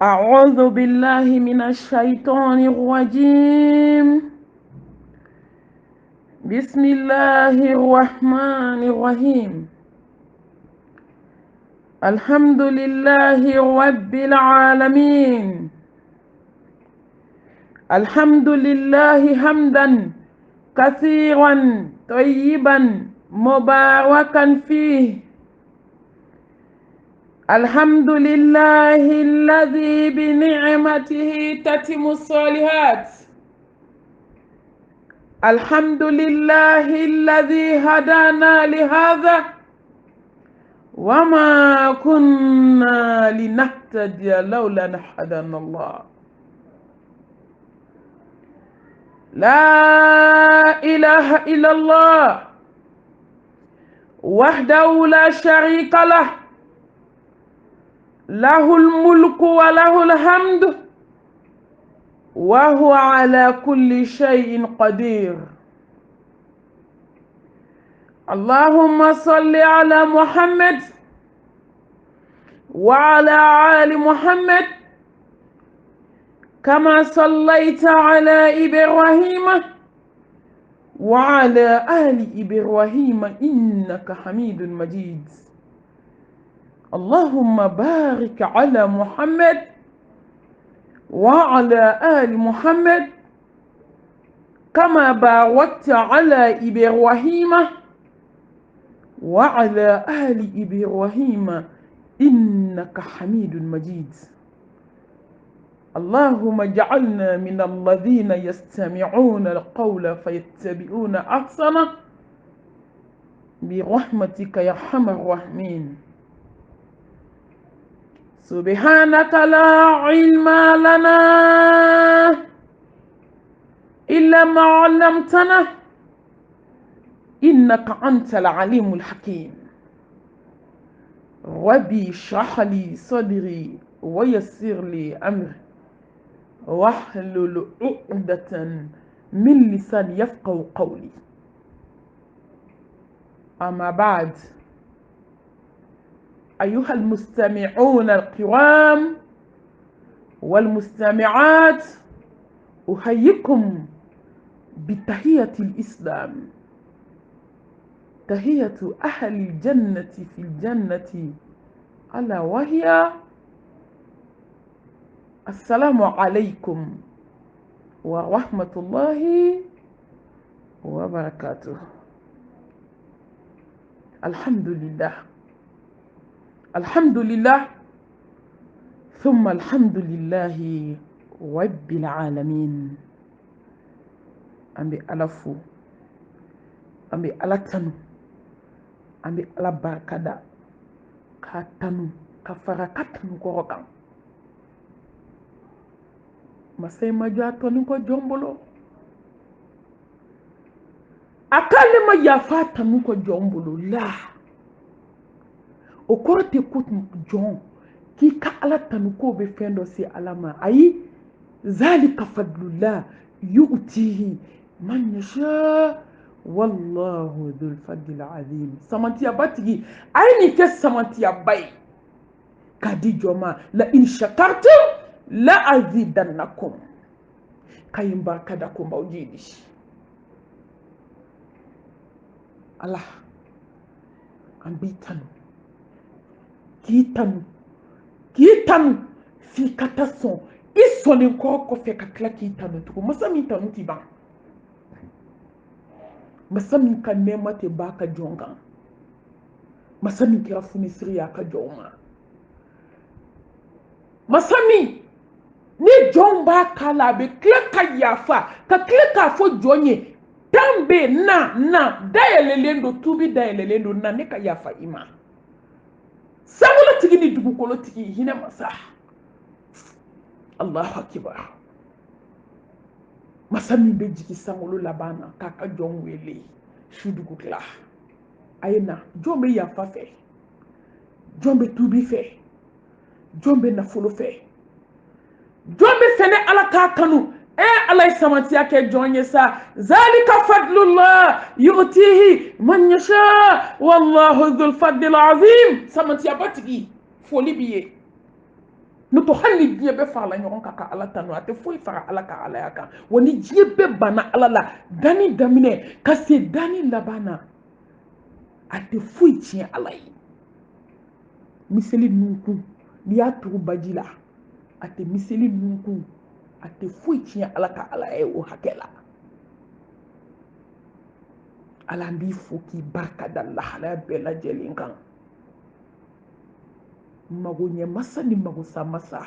أعوذ بالله من الشيطان الرجيم. بسم الله الرحمن الرحيم. الحمد لله رب العالمين. الحمد لله حمدا كثيرا طيبا مباركا فيه. الحمد لله الذي بنعمته تتم الصالحات. الحمد لله الذي هدانا لهذا وما كنا لنهتدي لولا أن هدانا الله. لا إله إلا الله وحده لا شريك له، له الملك وله الحمد وهو على كل شيء قدير. اللهم صل على محمد وعلى آل محمد كما صليت على إبراهيم وعلى آل إبراهيم إنك حميد مجيد. اللهم بارك على محمد وعلى آل محمد كما باركت على إبراهيم وعلى آل إبراهيم إنك حميد مجيد. اللهم اجعلنا من الذين يستمعون القول فيتبعون أحسنه برحمتك يا أرحم الراحمين. سبحانك لا علم لنا إلا ما علمتنا إنك أنت العليم الحكيم. ربي اشرح لي صدري ويسر لي أمري واحلل عقدة من لساني يفقهوا قولي. أما بعد، أيها المستمعون الكرام والمستمعات، أحييكم بتحية الإسلام، تحية أهل الجنة في الجنة، ألا وهي السلام عليكم ورحمة الله وبركاته. الحمد لله، الحمد لله ثم الحمد لله رب العالمين. أمي ألفو، أمي ألتنو، أمي ألبركدا كاتنو كفركاتنو كوروكان. Masai majato niko jombolo akale ma yafata nuko jombolo la okorte kut jon ki ka ala tanuko be fendo si alama ayi zalika fadlullah yu'tihi man yasha wallahu dhul fadl azim. Samantiya batigi ayni ke samantiya bay kadi joma la in shakartum la azidannakum. Kayin barka da kuma ujidi Allah an bitanu kitanu fi katason isolin ko fe ka kla kitanu to masami tanu ti ba masami kan ne mate baka jonga masami kira funi siriya ka joma masami ni jon ba kala be kleka yafa ka kleka fo jonye tambe na dayelelendo tubi dayelelendo na ne ka yafa ima sabulo tigi ni dugukolo tigi hina masa. Allahu akbar. Masami be jigi sangolo labana kaka jon wele shudugukla ayena jombe yafa fe, jombe tubi fe, jombe na folo fe, jombe fene ala ka kanu ala samanti yake jonye sa zalika fadlullah yu'tihi man yasha wallahu dhul fadl azim. Samanti abatigi foli biye no to hanni diɲɛ bɛ fara ɲɔgɔn kan ka ala tanu a tɛ foyi fara ala ka alaya kan wa ni diɲɛ bɛɛ banna ala la danni daminɛ ka se danni laban na a tɛ foyi tiɲɛ ala ye miseli nunkun n'i y'a tugu baji la a tɛ miseli nunkun a tɛ foyi tiɲɛ ala ka alaya ye o hakɛ la ala n b'i fo k'i barika da lahalaya bɛɛ lajɛlen kan mago ɲɛ masa ni mago sa masa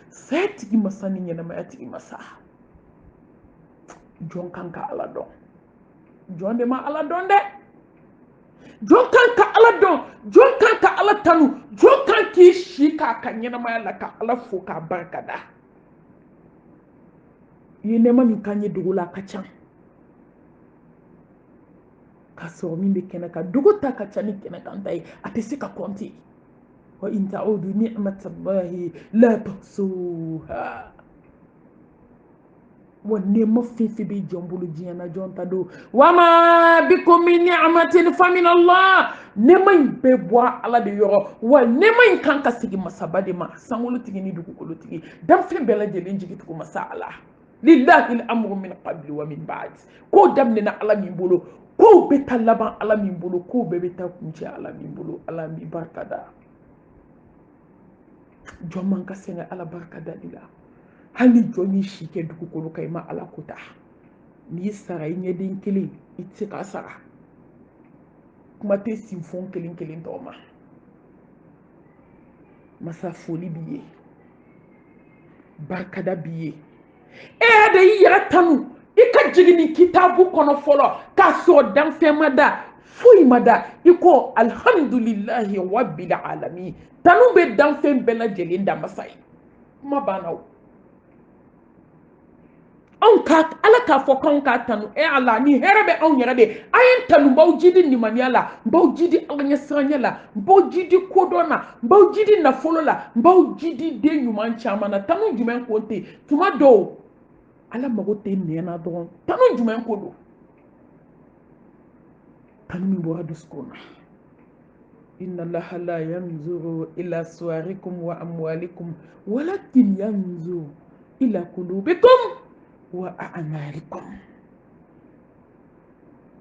saya tigi masa ni ɲɛnamaya tigi masa jɔn kan ka ala dɔn jɔn de ma ala dɔn dɛ jɔn kan ka ala dɔn jɔn kan ka ala tanu jɔn kan k'i si k'a ka ɲɛnamaya la ka ala fo k'a barika da i ye nɛɛma min k'an ye dogo la a ka ca k'a sɔrɔ min bɛ kɛnɛ kan dogo ta ka ca ni kɛnɛ kan ta ye a tɛ se ka kɔnte wa in ta'udu ni'matallahi la tuhsuha wa nɛɛma fɛn fɛn bɛ jɔn bolo diɲɛ na jɔn ta don wa ma bikum min ni'matin fa min Allah nɛɛma in bɛɛ bɔra ala de yɔrɔ wa nɛɛma in kan ka segin masaba de ma sankolotigi ni dugukolotigi danfɛn bɛɛ lajɛlen jigitugu masa ala lillahi al-amru min qabli wa min ba'd ko daminɛna ala min bolo ko bɛ taa laban ala min bolo ko bɛɛ bɛ taa kuncɛ ala min bolo ala min barika da jɔn man ka sɛgɛn ala barika dali la hali jɔn y'i si kɛ dugukolo kan i ma ala ko ta n'i sara i ɲɛden kelen i tɛ se k'a sara kuma tɛ sinfɔn kelen kelen tɔw ma masa foli b'i ye barikada b'i ye e yɛrɛ de y'i yɛrɛ tanu i ka jigin nin kitabu kɔnɔ fɔlɔ k'a sɔrɔ danfɛn ma da foyi ma da i ko alhamdulilahi rabbil alamin tanu bɛ danfɛn bɛɛ lajɛlen da masa ye kuma banna o anw ka ala k'a fɔ k'anw k'a tanu ala ni hɛrɛ bɛ anw yɛrɛ de an ye tanu n b'aw jidi nimaniya la n b'aw jidi ala ɲɛ siranya la n b'aw jidi kodɔn na n b'aw jidi nafolo la n b'aw jidi den ɲuman caman na tanu jumɛn ko tɛ tuma dɔw ala mago tɛ nɛn na dɔrɔn tanu jumɛn ko don tanu min bɔra dusukun na inna allaha la yanzuru ila suwarikum wa amwalikum walakin yanzuru ila kulubikum wa a'malikum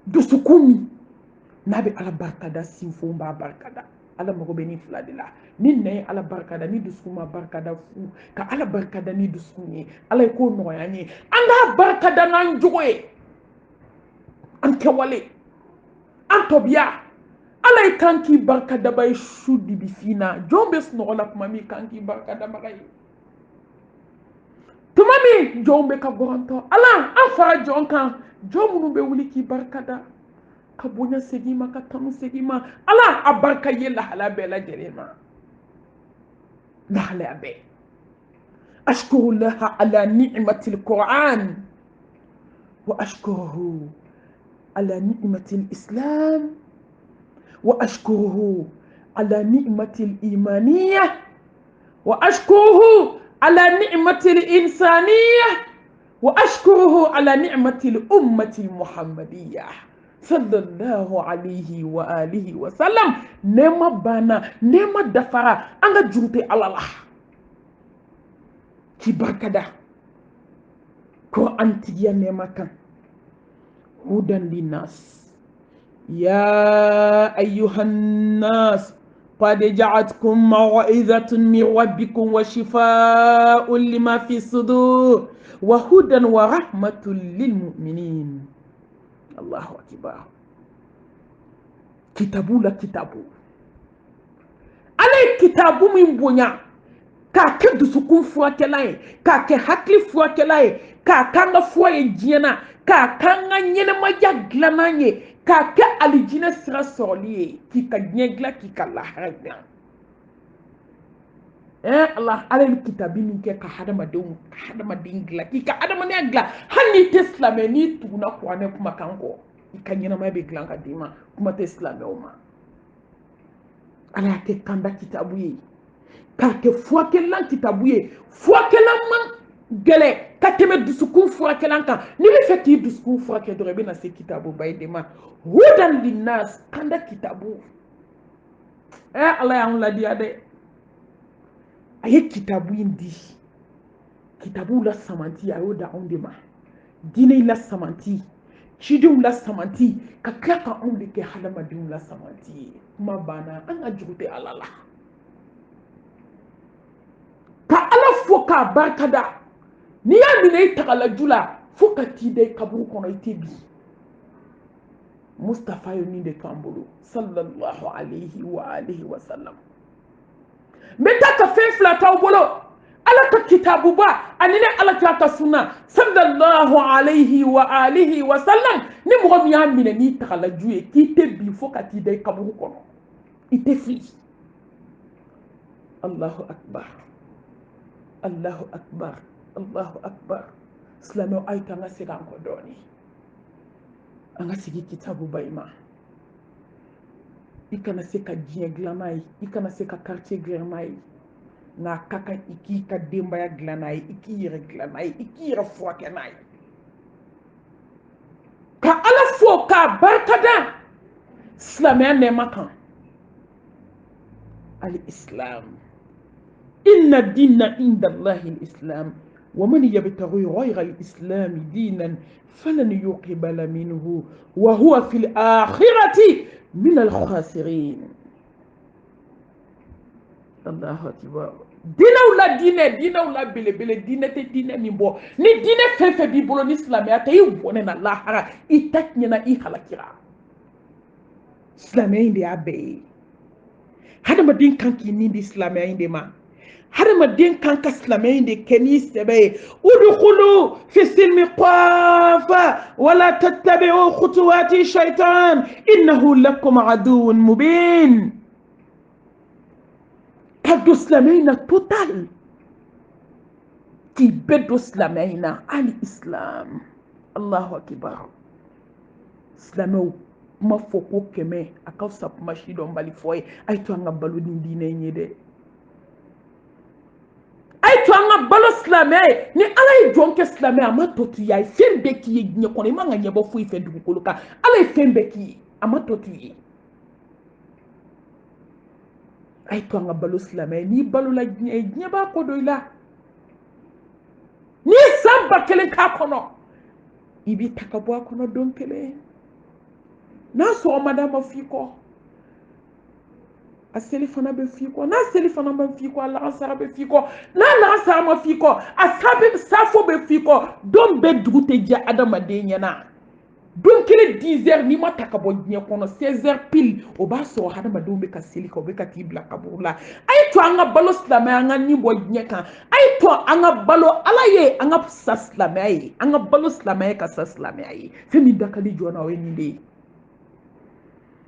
dusukun min n'a bɛ ala barikada sinfon b'a barikada ala mago bɛ nin fila de la ni nɛn ye ala barikada ni dusukun ma barikada fu ka ala barikada ni dusukun ye ala ye ko nɔgɔya an ye an k'a barikada n'an jogo ye an kɛwale an tɔbiya ala ye kan k'i barikadaba ye su dibi fina jɔn bɛ sunɔgɔ la tuma min kan k'i barikadabaga ye tuma min jɔn bɛ ka gɔrɔntɔ ala an fara jɔn kan jɔn minnu bɛ wuli k'i barikada ka bonya segin ma ka tanu segin ma ala a barika ye lahala bɛɛ lajɛlen ma lahalaya bɛɛ ashkurulaha ala ni'matil qur'an wa ashkuruhu ala ni'matil islam wa ashkuruhu ala ni'matil imaniyah wa ashkuruhu ala ni'matil insaniyah wa ashkuruhu ala ni'matil ummatil muhammadiyah sallallahu alaihi wa alihi wa sallam nema bana nema dafara an ka juru tɛ ala la k'i barikada ko an tigiya nema kan hudan linnas ya ayyuhan nas qad ja'atkum maw'izatun min rabbikum wa shifaa'un lima fi sudur wa hudan wa rahmatun lil mu'minin. Allahu akbar. Kitabu la kitabu. Ale kitabu min bonya k'a kɛ dusukun furakɛla ye k'a kɛ hakili furakɛla ye k'a k'an ka fura ye diɲɛ na k'a k'an ka ɲɛnɛmaya dilannan ye k'a kɛ alijinɛ sira sɔrɔli ye k'i ka diɲɛ dilan k'i ka lahara dilan. Allah ala ye kitabi min kɛ ka hadamaden dilan k'i ka adamadenya dilan hali n'i tɛ silamɛ n'i tuguna kuranɛ kumakan kɔ i ka ɲɛnɛmaya bɛ dilan ka d'i ma kuma tɛ silamɛw ma. Ala y'a kɛ kanda kitabu ye k'a kɛ furakɛlan kitabu ye furakɛlan man gɛlɛ ka tɛmɛ dusukun furakɛlan kan n'i bɛ fɛ k'i dusukun furakɛ dɔrɔn i bɛ na se kitabu ba ye de ma hudan linnas kanda kitabu. Allah y'anw ladiya dɛ a ye kitabu in di kitabu la samanti a y'o da anw de ma diinɛ la samanti cidenw la samanti ka tila ka anw de kɛ hadamadenw la samanti ye kuma banna an ka jugu tɛ ala la ka ala fo k'a barikada n'i y'a minɛ i tagalaju la fo ka t'i da i kaburu kɔnɔ i tɛ bi Mustafa ye min de k'an bolo sallallahu alayhi wa alihi wa sallam n bɛ taa ka fɛn fila t'aw bolo ala ka kitabu ba ani ne ala ka sunna sallallahu alayhi wa alihi wa sallam ni mɔgɔ min y'a minɛ n'i tagalaju ye k'i tɛ bi fo ka t'i da i kaburu kɔnɔ i tɛ fili Allahu akbar Allahu akbar Allahu akbar silamɛw a ye to an ka segin an kɔ dɔɔni an ka segin kitabu ba in ma i kana se ka diɲɛ dilan n'a ye i kana se ka quartier dilan n'a ye nka a ka kan i k'i ka denbaya dilan n'a ye i k'i yɛrɛ dilan n'a ye i k'i yɛrɛ furakɛ n'a ye ka ala fo k'a barikada silamɛya nɛɛma kan al-islam inna dina inda allahi al-islam ومن يبتغي غير الإسلام دينا فلن يقبل منه وهو في الآخرة من الخاسرين الله أكبر دينا ولا دينا ولا بلا دينا تدينا من بو ني دينا فين بيبولو ني اسلامي اتاي بوننا الله حرا يتكننا اي خلاكرا اسلامي دي ابي هذا ما دين كان كي ني دي اسلامي دي ما هذا ما دين كان كاسلامي دي كني سبي ادخلوا في السلم قافا ولا تتبعوا خطوات الشيطان انه لكم عدو مبين كدو سلامينا توتال كي بدو سلامينا الإسلام الله أكبر سلامو ما فوقو كمي أكاو ساب ماشي دون بالي فوي أي تو أنغا بالو دين ديني نيدي أي تو أنغا بالو سلامي ني ألا يجون كسلامي أما توتو ياي فين بكي يجني كوني ما نغا يبو فوي فين دوكو كولوكا ألا يفين بكي أما توتو ياي ay to nga balu slamay ni balu la nyeba ko doyla ni samba kelen ka kono ibi takabo kono don kele na so madama fiko aseli fana be fiko na seli fana be fiko la asara be fiko la asara ma fiko asabe safo be fiko don be dugute ja adama de nyana don kele 10h ni ma takabo nye kono 16h pile o ba so hadama do be ka seli ko be ka tibla kabula ay to anga balo slama anga ni bo nye kan ay to anga balo alaye anga saslama ay anga balo slama ka saslama ay femi dakali jona we ni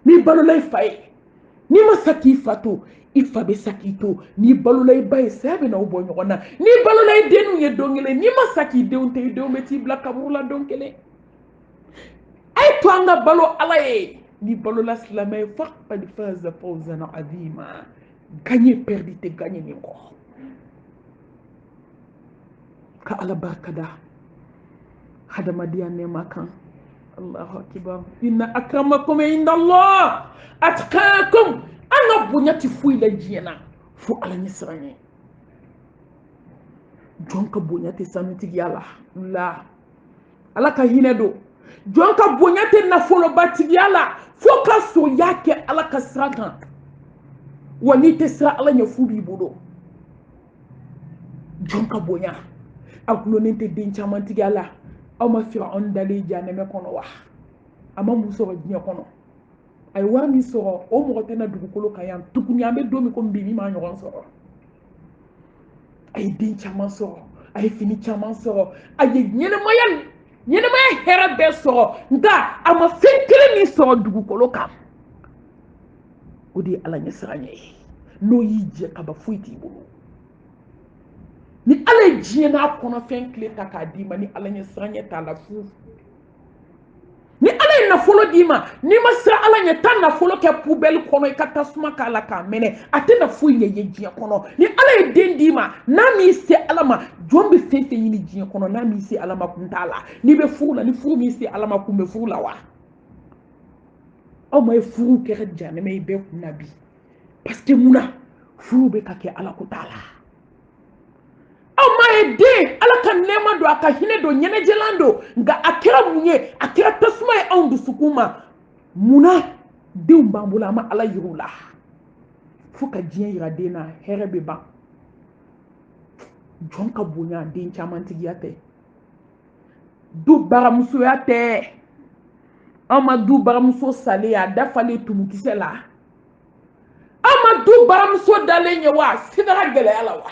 ni balo lay fay ni ma saki fato ifa be sakito ni balo lay bay sabe na bo nyona ni balo lay denu ye dongele ni ma saki deunte do be tibla kabula donkele ay to anga balo alaye ni balo la slamay faqad faza fawzan azima gagner perdu te gagner ni ko ka ala barkada hadama diane makan Allahu akbar inna akramakum inda Allah atqakum anga bunyati fuy la jina fu ala ni siranye jonka bunyati sanuti yalla la ala ka hinedo jonka bunyate na folo batiyala foka so yake ala kasraka wani te sra ala nya fubi bodo jonka bonya akulo nente den chamanti yala ama fir'aun dali janeme kono wax ama muso nya kono ay warmi so o mo tena dugukolo kayan tukuni ambe domi ko mbibi ma nyon so ay den chaman so ay fini chaman so ay nyene moyal nyene ma hera be so nda ama fenkele ni so dugukolo kam odi ala nyesranye no yije kaba fuiti bulu ni ala jina kono fenkele takadima ni ala nyesranye tala fu ni ala na folo dima ni masra ala nya tan na folo ke poubelle kono e katasuma kala ka mene atena fu ye jia kono ni ala den dima na mi se alama jombe fefe yini jia kono na mi se alama kuntala ni be fula ni fu mi se alama kumbe fula wa o may fu ke jane me be kunabi parce que muna fu be ka ke ala kutala ye den ala ka nɛɛma don a ka hinɛ don ɲɛnɛjɛlan don nka a kɛra mun ye a kɛra tasuma ye anw dusukun ma munna denw b'an bolo an ma ala yir'u la fo ka diɲɛ yira den na hɛrɛ bɛ ban jɔn ka bonya den camantigiya tɛ du baramusoya tɛ an ma du baramuso salen a dafalen tumukisɛ la an ma du baramuso dalen ye wa sidara gɛlɛya la wa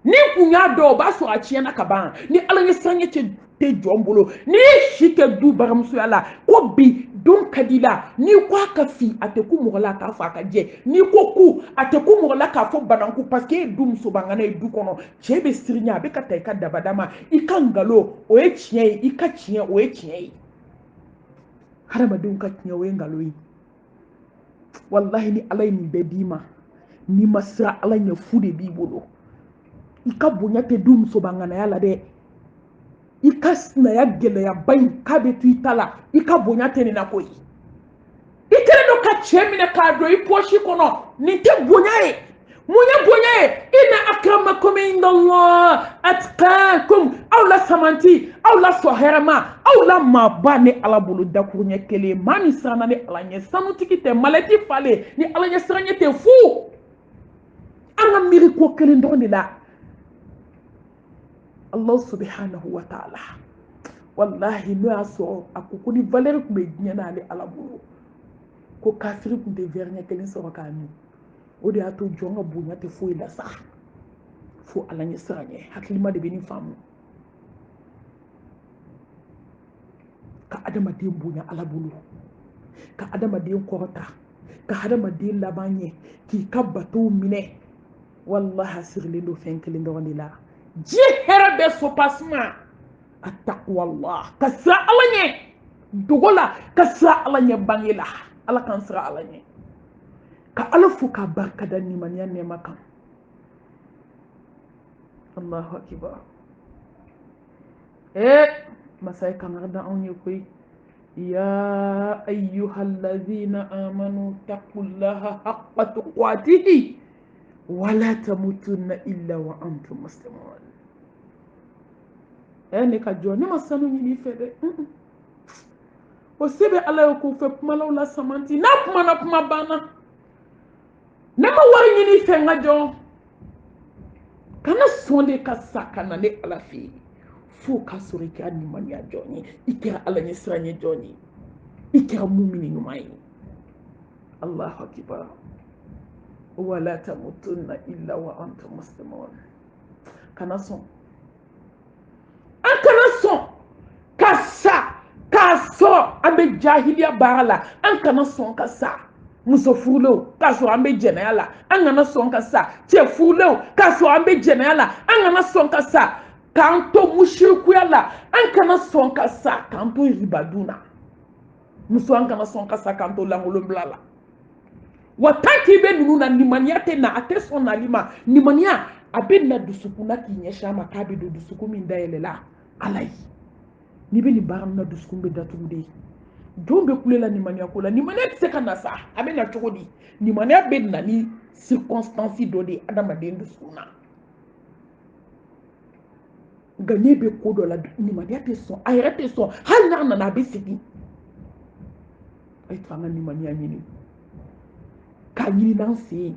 ni kun y'a dɔn o b'a sɔrɔ a tiɲɛna ka ban ni ala ye sange tɛ jɔn bolo ni si tɛ du baramusoya la ko bi don ka di la n'i ko a ka fin a tɛ ku mɔgɔ la k'a fɔ a ka jɛ n'i ko ku a tɛ ku mɔgɔ la k'a fɔ bananku parce que e ye du musobangana ye du kɔnɔ cɛ bɛ siri ɲɛ a bɛ ka ta i ka dabada ma i ka nkalon o ye tiɲɛ ye i ka tiɲɛ o ye tiɲɛ ye hadamadenw ka tiɲɛ o ye nkalon ye walahi ni ala ye nin bɛɛ d'i ma n'i ma siran ala ɲɛ fu de b'i bolo i ka bonya tɛ du musobanganaya la dɛ i ka sinaya gɛlɛyaba in k'a bɛ to i ta la i ka bonya tɛ nin na koyi i kɛlen don ka cɛ minɛ k'a don i pɔsi kɔnɔ nin tɛ bonya ye mun ye bonya ye inna akramakum indallah atqakum aw la samanti aw la sɔ hɛrɛma aw la maaba ni ala bolo dakuru ɲɛ kelen maa min siranna ni ala ɲɛ sanutigi tɛ malɛti falen ni ala ɲɛ siranɲɛ tɛ fu an ka miiri ko kelen dɔrɔn de la Allah subhanahu wa ta'ala wallahi n'o y'a sɔrɔ a ko ni valeur tun bɛ diɲɛ na ale ala bolo ko kafiri tun tɛ verre ɲɛ kelen sɔrɔ k'a min o de y'a to jɔn ka bonya tɛ foyi la sa fo ala ɲɛ siran ɲɛ hakilima de bɛ nin faamu ka adamaden bonya ala bolo ka adamaden kɔrɔta ka adamaden laban ɲɛ k'i ka batow minɛ wallahi a sirilen don fɛn kelen dɔrɔn de la diɲɛ hɛrɛ bɛ sopasima a taqwallah ka siran ala ɲɛ dogo la ka siran ala ɲɛ bange la ala k'an siran ala ɲɛ ka ala fo k'a barikada nimaniya nɛɛma kan allahu akibar masa ye kangari da anw ye koyi ya ayyuhallazina amanu taqullaha haqqa tuqatihi wala tamutunna illa wa antum muslimun ne ka jɔ ne ma sanu ɲini i fɛ dɛ o se bɛ ala ye k'o fɛ kumalaw la samanti n'a kumana kuma banna ne ma wari ɲini i fɛ n ka jɔ kana sɔn de ka sa ka na ne ala fɛ yen fo k'a sɔrɔ i kɛra nimaniya jɔn ye i kɛra ala ɲɛ siran ɲɛ jɔn ye i kɛra mumini ɲuman ye allahu akibar wala tamutunna illa wa antum muslimun kana sɔn an kana sɔn ka sa k'a sɔrɔ an bɛ jahiliya baara la an kana sɔn ka sa muso furulenw k'a sɔrɔ an bɛ jɛnɛya la an kana sɔn ka sa cɛ furulenw k'a sɔrɔ an bɛ jɛnɛya la an kana sɔn ka sa k'an to musirikuya la an kana sɔn ka sa k'an to ribadun na muso an kana sɔn ka sa k'an to langolonbila la wa tant k'i bɛ ninnu na nimaniya tɛ na a tɛ sɔn nali ma nimaniya a bɛ na dusukun na k'i ɲɛsin a ma k'a bɛ don dusukun min dayɛlɛla ala ye n'i bɛ nin baara min na dusukun bɛ datugu de jɔn bɛ kule la nimaniya ko la nimaniya tɛ se ka na sa a bɛ na cogo di nimaniya bɛ na ni circonstance dɔ de ye adamaden dusukun na nka ne bɛ ko dɔ la nimaniya tɛ sɔn a yɛrɛ tɛ sɔn hali n'a nana a bɛ segin a ye to an ka nimaniya ɲini k'a ɲini n'an sen ye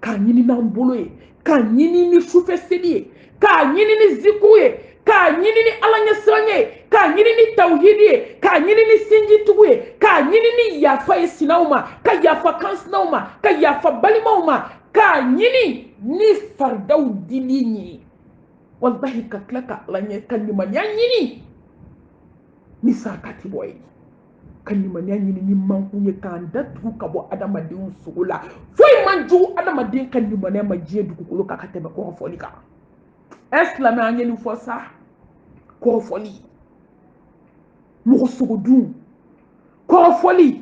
k'a ɲini n'an bolo ye k'a ɲini ni sufɛ seli ye k'a ɲini ni zikuru ye k'a ɲini ni ala ɲɛsiranɲɛ ye k'a ɲini ni tawhidi ye k'a ɲini ni sinjitugu ye k'a ɲini ni yafa ye sinaw ma ka yafa kansinaw ma ka yafa balimaw ma k'a ɲini ni faridaw dili ye wallahi ka tila ka ala ɲɛ ka nimaniya ɲini ni sarakati bɔ ye ka nimaniya ɲini ni mankun ye k'an datugu ka bɔ adamadenw sogo la foyi man jugu adamaden ka nimaniya ma diɲɛ dugukolo kan ka tɛmɛ kɔrɔfɔli kan silamɛ an ye nin fɔ sa kɔrɔfɔli mɔgɔ sogo dun kɔrɔfɔli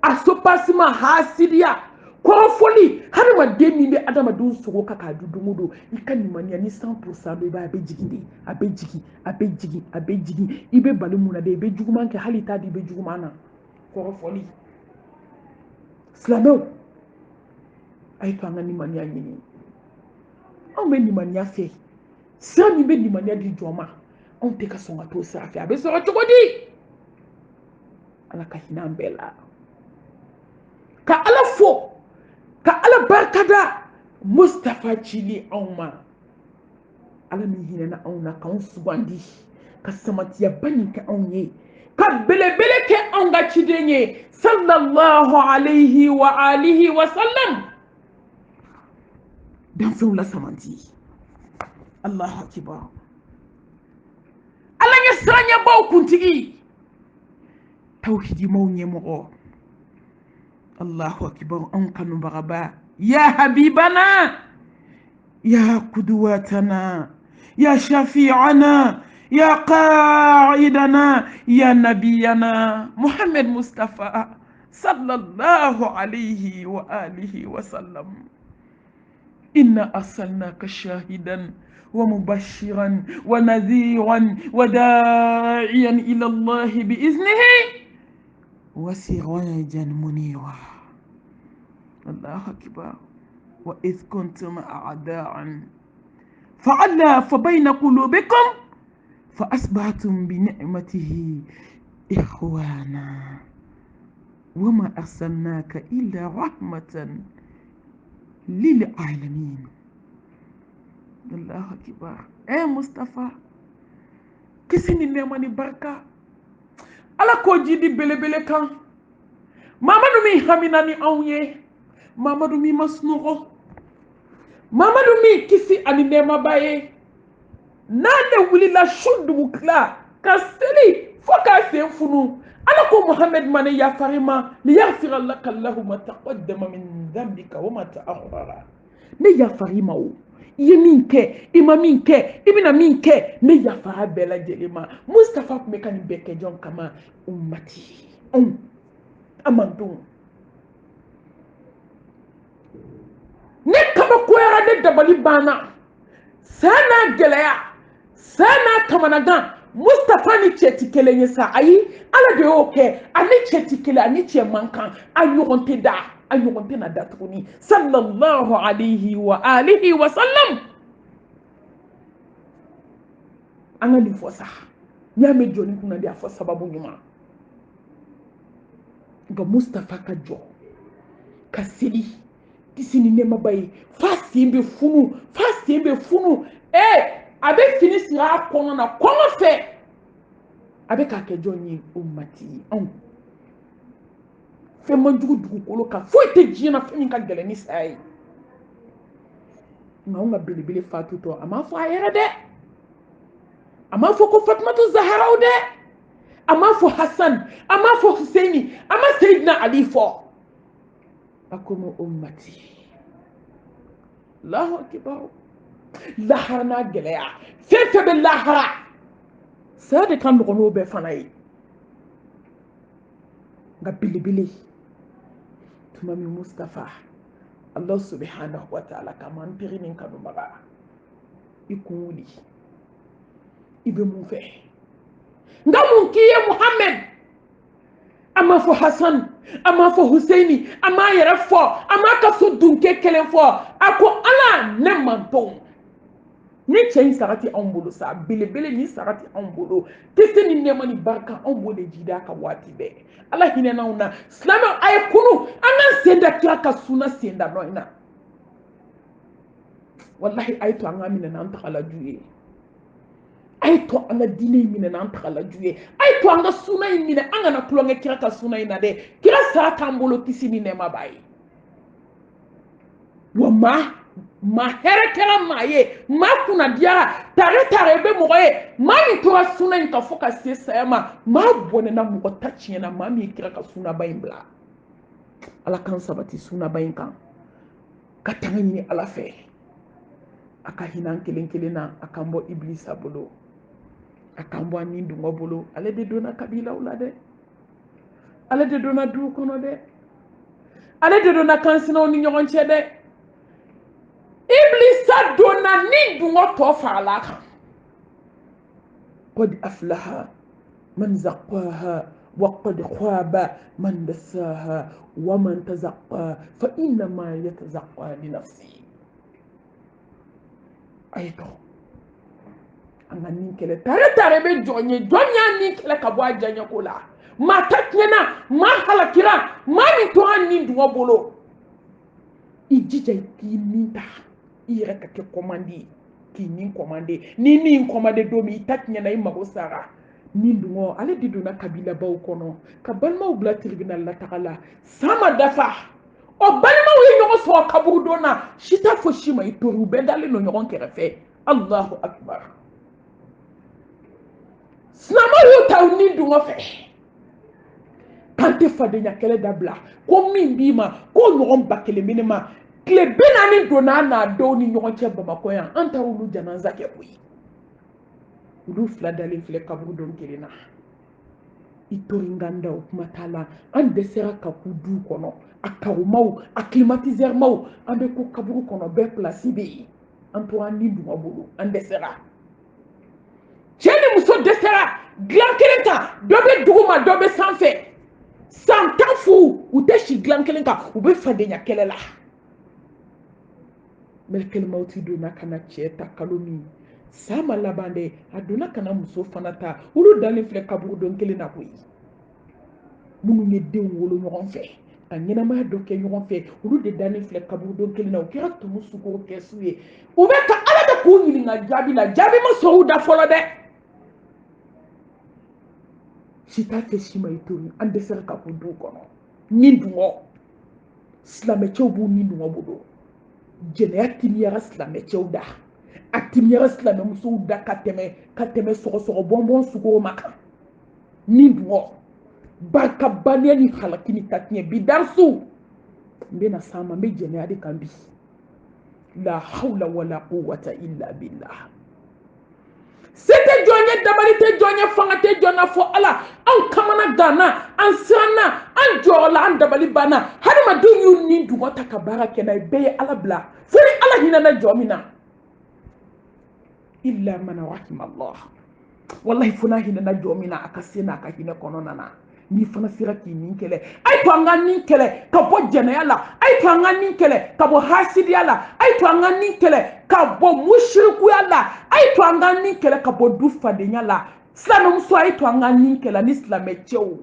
a sopasima hasidiya kɔrɔfɔli hadamaden min bɛ adamadenw sogo kan k'a dun don o don i ka nimaniya ni 100% don i b'a ye a bɛ jigin de a bɛ jigin a bɛ jigin a bɛ jigin i bɛ bali mun na de i bɛ juguman kɛ hali i t'a di i bɛ juguman na kɔrɔfɔli silamɛw a ye to an ka nimaniya ɲini anw bɛ nimaniya fɛ sani be limaniya di jɔn anw tɛ ka sɔn ka t'o sira fɛ a bɛ sɔrɔ cogo di ala ka hinɛ an bɛɛ la ka ala fo ka ala barikada Mustafa cili anw ma ala min hinɛna anw na k'anw sugandi ka samatiyaba nin kɛ anw ye ka belebele kɛ anw ka ciden ye sallallahu alayhi wa alihi wa sallam danfɛnw la samanti allahu akibar ala ɲɛ siranɲɛbaw kuntigi tawhidimaw ɲɛmɔgɔ allahu akibar anw kanubagaba ya habibana ya qudwatana ya shafi'ana ya qa'idana ya nabiyana Muhammad Mustafa sallallahu alayhi wa alihi wa sallam inna arsalnaka shahidan ومبشرا ونذيرا وداعيا إلى الله بإذنه وسراجا منيرا الله أكبر وإذ كنتم أعداء فألف بين قلوبكم فأصبحتم بنعمته إخوانا وما أرسلناك إلا رحمة للعالمين الله أكبر مصطفى كسيني نيماني بركة ala ko jidi belebele kan mamadu mi hamina ni awnye mamadu mi masnugo mamadu mi kisi ani nema baye nande wulila shundu kla kaseli foka sen funu ala ko muhammad mane ya farima li yaghfir laka allah ma taqaddama min dhanbika wa ma ta'akhkhara ne ya farima o ye min kɛ i ma min kɛ i bɛna min kɛ ne yafara bɛɛ lajɛlen ma Mustafa tun bɛ ka nin bɛɛ kɛ jɔn kama ummati anw an man dɔn ne kabakoyara ne dabali banna san n'a gɛlɛya san n'a kamanagan Mustafa ni cɛ ti kelen ye sa ayi ala de y'o kɛ ani cɛ ti kelen ani cɛ man kan a ɲɔgɔn tɛ da a ɲɔgɔn tɛ na da tuguni sallallahu alayhi wa alihi wa sallam an ka nin fɔ sa n'i y'a mɛn jɔnni kunna de a fɔ sababu ɲuman nka Mustafa ka jɔ ka seli kisi ni nɛɛmaba ye f'a sen bɛ funu a bɛ fini siri a kɔnɔ na kɔngɔ fɛ a bɛ k'a kɛ jɔn ye ummati anw fɛn man jugu dugukolo kan foyi tɛ diɲɛ na fɛn min ka gɛlɛn ni saya ye nka anw ka belebele fatutɔ a m'a fɔ a yɛrɛ dɛ a m'a fɔ ko Fatumatu Zaharaw dɛ a m'a fɔ Hasan a m'a fɔ Huseini a ma Seyidina Ali fɔ a ko mo ummati Allahu akibar lahara n'a gɛlɛya fɛn fɛn bɛ lahara saya de ka nɔgɔn n'o bɛɛ fana ye nka belebele tuma min Mustafa Allah subhanahu wa ta'ala kama an teri nin kanubaga i kun wuli i bɛ mun fɛ nka mun k'i ye Muhammad a m'a fɔ Hasan a m'a fɔ Huseini a m'a yɛrɛ fɔ a m'a ka so dunke kelen fɔ a ko ala ne man dɔn ni cɛ in sarati anw bolo sa belebele ni sarati anw bolo kisi ni nɛɛma ni barika anw b'o de jida a ka waati bɛɛ ala hinɛnanw na silamɛw a ye kunu an ka sen da kira ka suna sen da nɔ in na wallahi a ye to an ka minɛ n'an tagalaju ye a ye to an ka diinɛ in minɛ n'an tagalaju ye a ye to an ka suna in minɛ an kana tulonkɛ kira ka suna in na dɛ kira sara t'an bolo kisi ni nɛɛma b'a ye wa maa hɛrɛ kɛra maa ye maa kunna diyara tare i bɛ mɔgɔ ye maa min tora suna in kan fo ka se saya ma maa bɔnɛna mɔgɔ ta tiɲɛna maa min kira ka sunaba in bila ala k'an sabati sunaba in kan ka tanga ɲini ala fɛ a ka hinɛ an kelen kelen na a k'an bɔ ibilisa bolo a k'an bɔ an ni dungɔ bolo ale de donna kabilaw la dɛ ale de donna duw kɔnɔ dɛ ale de donna kansinaw ni ɲɔgɔn cɛ dɛ iblisa donna ni dungɔ tɔ farala kan qad aflaha man zaqqaha wa qad khaba man dassaha wa man tazaqqa fa inna ma yatazaqqa li nafsi ayto anga nin kele tare be jonye nin kele ka bwa janya ko la ma taknyena ma halakira ma mi to an nin duwa bolo i jija ki minta i yɛrɛ ka kɛ commande k'i nin commande ni nin commande do mi i taknyena i mago sara nin dungo ale di donna kabila baw kɔnɔ ka balimaw bila tribunal la tagala sama dafa o balimaw ye ɲɔgɔn sɔrɔ kaburu donna sita fo si ma i tori u bɛɛ dalen no ɲɔgɔn kɛrɛfɛ Allahu akbar silamɛw y'u ta u nin dungo fɛ kan tɛ fadenya kɛlɛ dabila ko min b'i ma ko ɲɔgɔn ba kelen bɛ ne ma tile 40 donna n'a dɔw ni ɲɔgɔn cɛ Bamakɔ yan an taara olu janaza kɛ koyi olu fila dalen filɛ kaburu dɔn kelen na i tori nganda o kuma t'a la an dɛsɛra ka k'u duw kɔnɔ a karomaw a climatiseur maw an bɛ ko kaburu kɔnɔ bɛɛ place bɛ yen an tora an ni dunga bolo an dɛsɛra cɛ ni muso dɛsɛra dilan kelen kan dɔ bɛ dugu ma dɔ bɛ sanfɛ san 10 furu u tɛ si dilan kelen kan u bɛ fadenya kɛlɛ la Melkel Mauti donna ka na cɛ ta kalo min sama laban dɛ a donna ka na muso fana ta olu dalen filɛ kaburu dɔn kelen na koyi minnu ye denw wolo ɲɔgɔn fɛ ka ɲɛnamaya dɔ kɛ ɲɔgɔn fɛ olu de dalen filɛ kaburu dɔn kelen na u kɛra tumu sukoro kɛsu ye u bɛ ka ala de k'u ɲininka jaabi la jaabi ma sɔn u da fɔlɔ dɛ si t'a fɛ si ma i tori an dɛsɛra ka k'u duw kɔnɔ nin dungɔ silamɛcɛw b'u nin dungɔ bolo jɛnɛya timiyara silamɛcɛw da a timiyara silamɛmusow da ka tɛmɛ sɔgɔsɔgɔ bɔnbɔn sukoro ma kan nin dungɔ barikabaliya ni halaki ni tatiɲɛ bi darisu n bɛna s'a ma n bɛ jɛnɛya de kan bi la hawla wala quwwata illa billah se tɛ jɔn ye dabali tɛ jɔn ye fanga tɛ jɔn na fɔ ala anw kamana ganna an siranna an jɔrɔla an dabali banna hadamadenw y'u ni dungɔ ta ka baara kɛ n'a ye bɛɛ ye ala bila fo ni ala hinɛna jɔ min na illa man rahimallah wallahi fo n'a hinɛna jɔ min na a ka se n'a ka hinɛ kɔnɔna na n'i fana sera k'i nin kɛlɛ a ye to an ka nin kɛlɛ ka bɔ jɛnɛya la a ye to an ka nin kɛlɛ ka bɔ hasidiya la a ye to an ka nin kɛlɛ ka bɔ musirikuya la a ye to an ka nin kɛlɛ ka bɔ du fadenya la silamɛmuso a ye to an ka nin kɛlɛ ni silamɛcɛw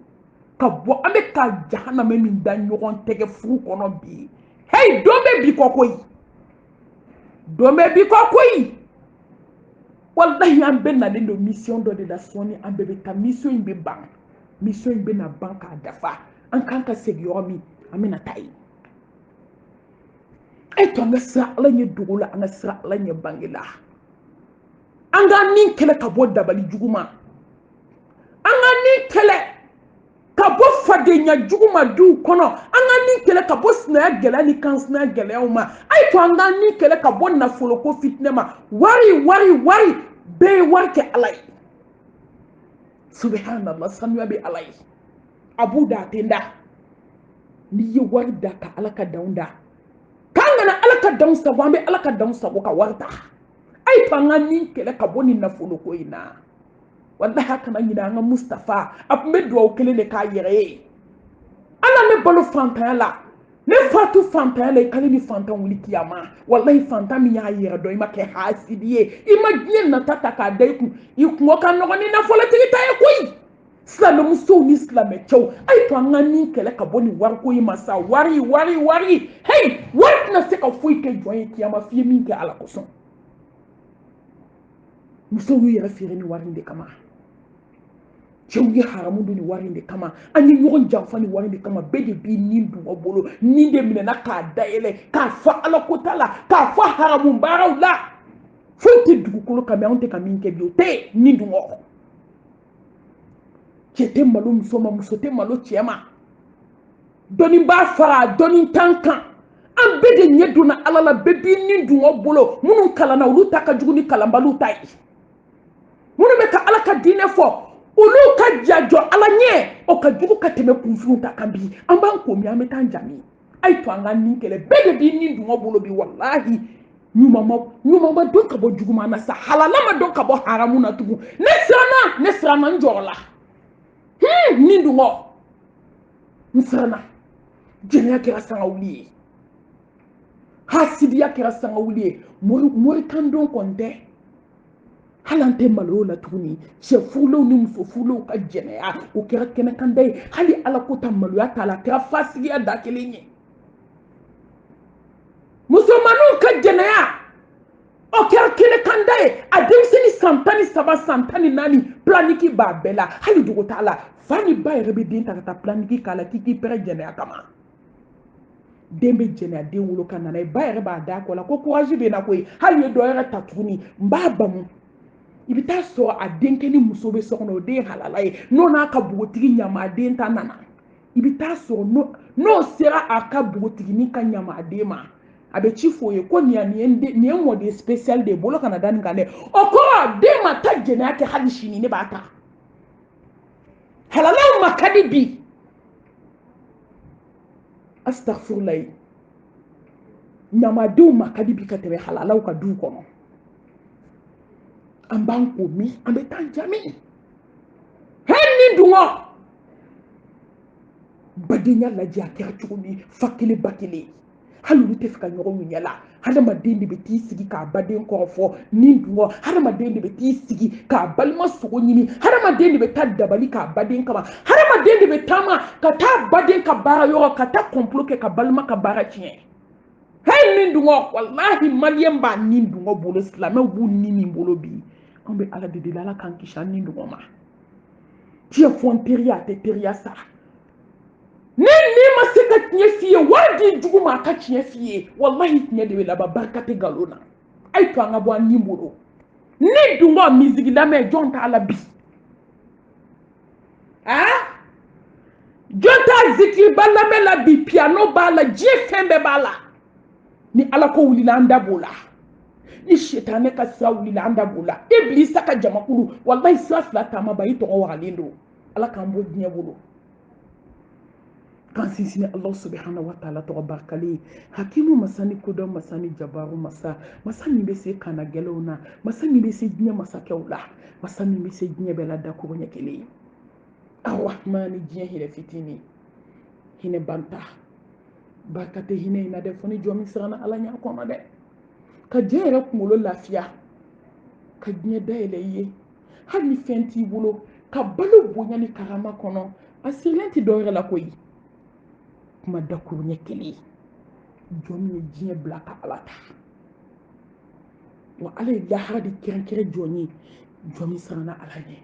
ka bɔ an bɛ ka jahanama min da ɲɔgɔn tɛgɛ furu kɔnɔ bi hey don bɛ bi kɔ koyi don bɛ bi kɔ koyi wallahi an bɛ nalen don mission dɔ de la sɔɔni an bɛɛ bɛ taa mission in bɛ ban mission in bɛna ban k'a dafa an kan ka segin yɔrɔ min an bɛna taa yen a ye to an ka sira ala ɲɛ dogo la an ka sira ala ɲɛ bange la an ka nin kɛlɛ ka bɔ dabali jugu ma an ka nin kɛlɛ ka bɔ fadenya jugu ma duw kɔnɔ an ka nin kɛlɛ ka bɔ sinaya gɛlɛya ni kansinaya gɛlɛyaw ma a ye to an ka nin kɛlɛ ka bɔ nafoloko fitinɛ ma wari bɛɛ ye wari kɛ ala ye subhanallah sanuya bɛ ala ye a b'u da a tɛ n da n'i ye wari da ka ala ka danw da k'an kana ala ka danw sago an bɛ ala ka danw sago ka wari ta a ye to an ka nin kɛlɛ ka bɔ nin nafoloko in na wallahi a kana ɲinɛ an ka Mustafa a tun bɛ duwawu kelen de k'a yɛrɛ ye ala ne balo fantanya la ne fatu fantanya la i k'ale ni fantan wuli kiyama wallahi fantan min y'a yɛrɛ dɔn i ma kɛ hasidi ye i ma diɲɛ nata ta k'a da i kungo ka nɔgɔn ni nafolotigi ta ye koyi silamɛmusow ni silamɛcɛw a ye to an ka nin kɛlɛ ka bɔ nin wariko in ma sa wari hey wari tɛna se ka foyi kɛ jɔn ye kiyama f'i ye min kɛ ala kosɔn musow y'u yɛrɛ feere ni wari in de kama cɛw ye haramu don ni wari in de kama an ye ɲɔgɔn janfa ni wari in de kama bɛɛ de b'i nin dungɔ bolo nin de minɛna k'a dayɛlɛ k'a fɔ ala kota la k'a fɔ haramu baaraw la foyi tɛ dugukolo kan mɛ anw tɛ ka min kɛ bi o tɛ nin dungɔ cɛ tɛ malo muso ma muso tɛ malo cɛ ma dɔnni b'a fara dɔnni tan kan an bɛɛ de ɲɛ donna ala la bɛɛ b'i nin dungɔ bolo minnu kalanna olu ta ka jugu ni kalanbaliw ta ye minnu bɛ ka ala ka diinɛ fɔ olu ka jajɔ ala ɲɛ o ka jugu ka tɛmɛ kunfin ta kan bi an b'an komi an bɛ taa jami a ye to an ka nin kɛlɛ bɛɛ de b'i nin dungɔ bolo bi wallahi ɲuman ma dɔn ka bɔ juguman na sa halala ma dɔn ka bɔ haramu na tugun ne siranna n jɔrɔ la nin dungɔ n siranna jɛnɛya kɛra sangawuli ye hasidiya kɛra sangawuli ye morikan dɔn kɔni tɛ halante malo la tuguni cɛ furulenw ni muso furulenw ka jɛnɛya o kɛra kɛnɛ kan da ye hali ala ko ta maloya t'a la a kɛra fasigiya da kelen ye musomaninw ka jɛnɛya o kɛra kɛnɛ kan da ye a denmisɛnnin san 13 san 14 planiki b'a bɛɛ la hali jogo t'a la fa ni ba yɛrɛ bɛ den ta ka taa planiki k'a la k'i k'i pɛrɛ jɛnɛya kama den bɛ jɛnɛya den wolo ka nana ye ba yɛrɛ b'a da kɔ la ko courage bɛ na koyi hali ye dɔ yɛrɛ ta tuguni n b'a bamu i bɛ taa sɔrɔ a denkɛ ni muso bɛ so kɔnɔ o den halala ye n'o n'a ka bogotigi ɲama a den ta nana i bɛ taa sɔrɔ n'o sera a ka bogotiginin ka ɲama a den ma a bɛ ci f'o ye ko nin ye mɔden spécial de ye bolo kana da nin kan dɛ o kɔrɔ den ma taa jɛnɛya kɛ hali sini ne b'a ta halalaw ma ka di bi astagfirulayi ɲamadenw ma ka di bi ka tɛmɛ halalaw ka duw kɔnɔ an b'an ko min an bɛ taa jami hɛn ni dungɔ badenya lajɛ a kɛra cogo min fa kelen ba kelen hali olu tɛ fɛ ka ɲɔgɔn minɛ la hadamaden de bɛ t'i sigi k'a baden kɔrɔfɔ ni dungɔ hadamaden de bɛ t'i sigi k'a balima sogo ɲini hadamaden de bɛ taa dabali k'a baden kama hadamaden de bɛ taama ka taa baden ka baara yɔrɔ ka taa complot kɛ ka balima ka baara tiɲɛ hɛn ni dungɔ walahi maliyɛn b'a ni dungɔ bolo silamɛw b'u ni min bolo bi an bɛ ala de deli ala k'an kisi an ni dungɔ ma tiɲɛ fɔ n teriya a tɛ teriya sa ni ma se ka tiɲɛ f'i ye wari di jugu ma a ka tiɲɛ f'i ye wallahi tiɲɛ de bɛ laban barika tɛ nkalon na a ye to an ka bɔ an ni bolo ni dungɔ misigi lamɛn jɔn t'a la bi jɔn t'a zikiriba lamɛn la bi piano b'a la diɲɛ fɛn bɛɛ b'a la ni ala ko wulila an da b'o la ni sitanɛ ka sira wulila an da b'o la ibilisa ka jamakulu wallahi sira fila taama ba i tɔgɔ wagalen don ala k'an bɔ diɲɛ bolo kan sinsinni Allah subhanahu wa ta'ala tɔgɔ barikalen hakimu masa ni kodɔn masa ni jabaru masa min bɛ se kana gɛlɛnw na masa min bɛ se diɲɛ masakɛw la masa min bɛ se diɲɛ bɛɛ la dakuru ɲɛ kelen arrahmani diɲɛ hinɛ fitinin hinɛ banta barika tɛ hinɛ in na dɛ fo ni jɔn min siranna ala ɲɛ kɔnɔ dɛ ka diɲɛ yɛrɛ kunkolo lafiya ka diɲɛ dayɛlɛ i ye hali ni fɛn t'i bolo ka balo bonya ni karama kɔnɔ a sirilen tɛ dɔ wɛrɛ la koyi kuma dakuru ɲɛ kelen jɔn min ye diɲɛ bila ka ala ta wa ala ye lahara de kɛrɛnkɛrɛn jɔn ye jɔn min siranna ala ɲɛ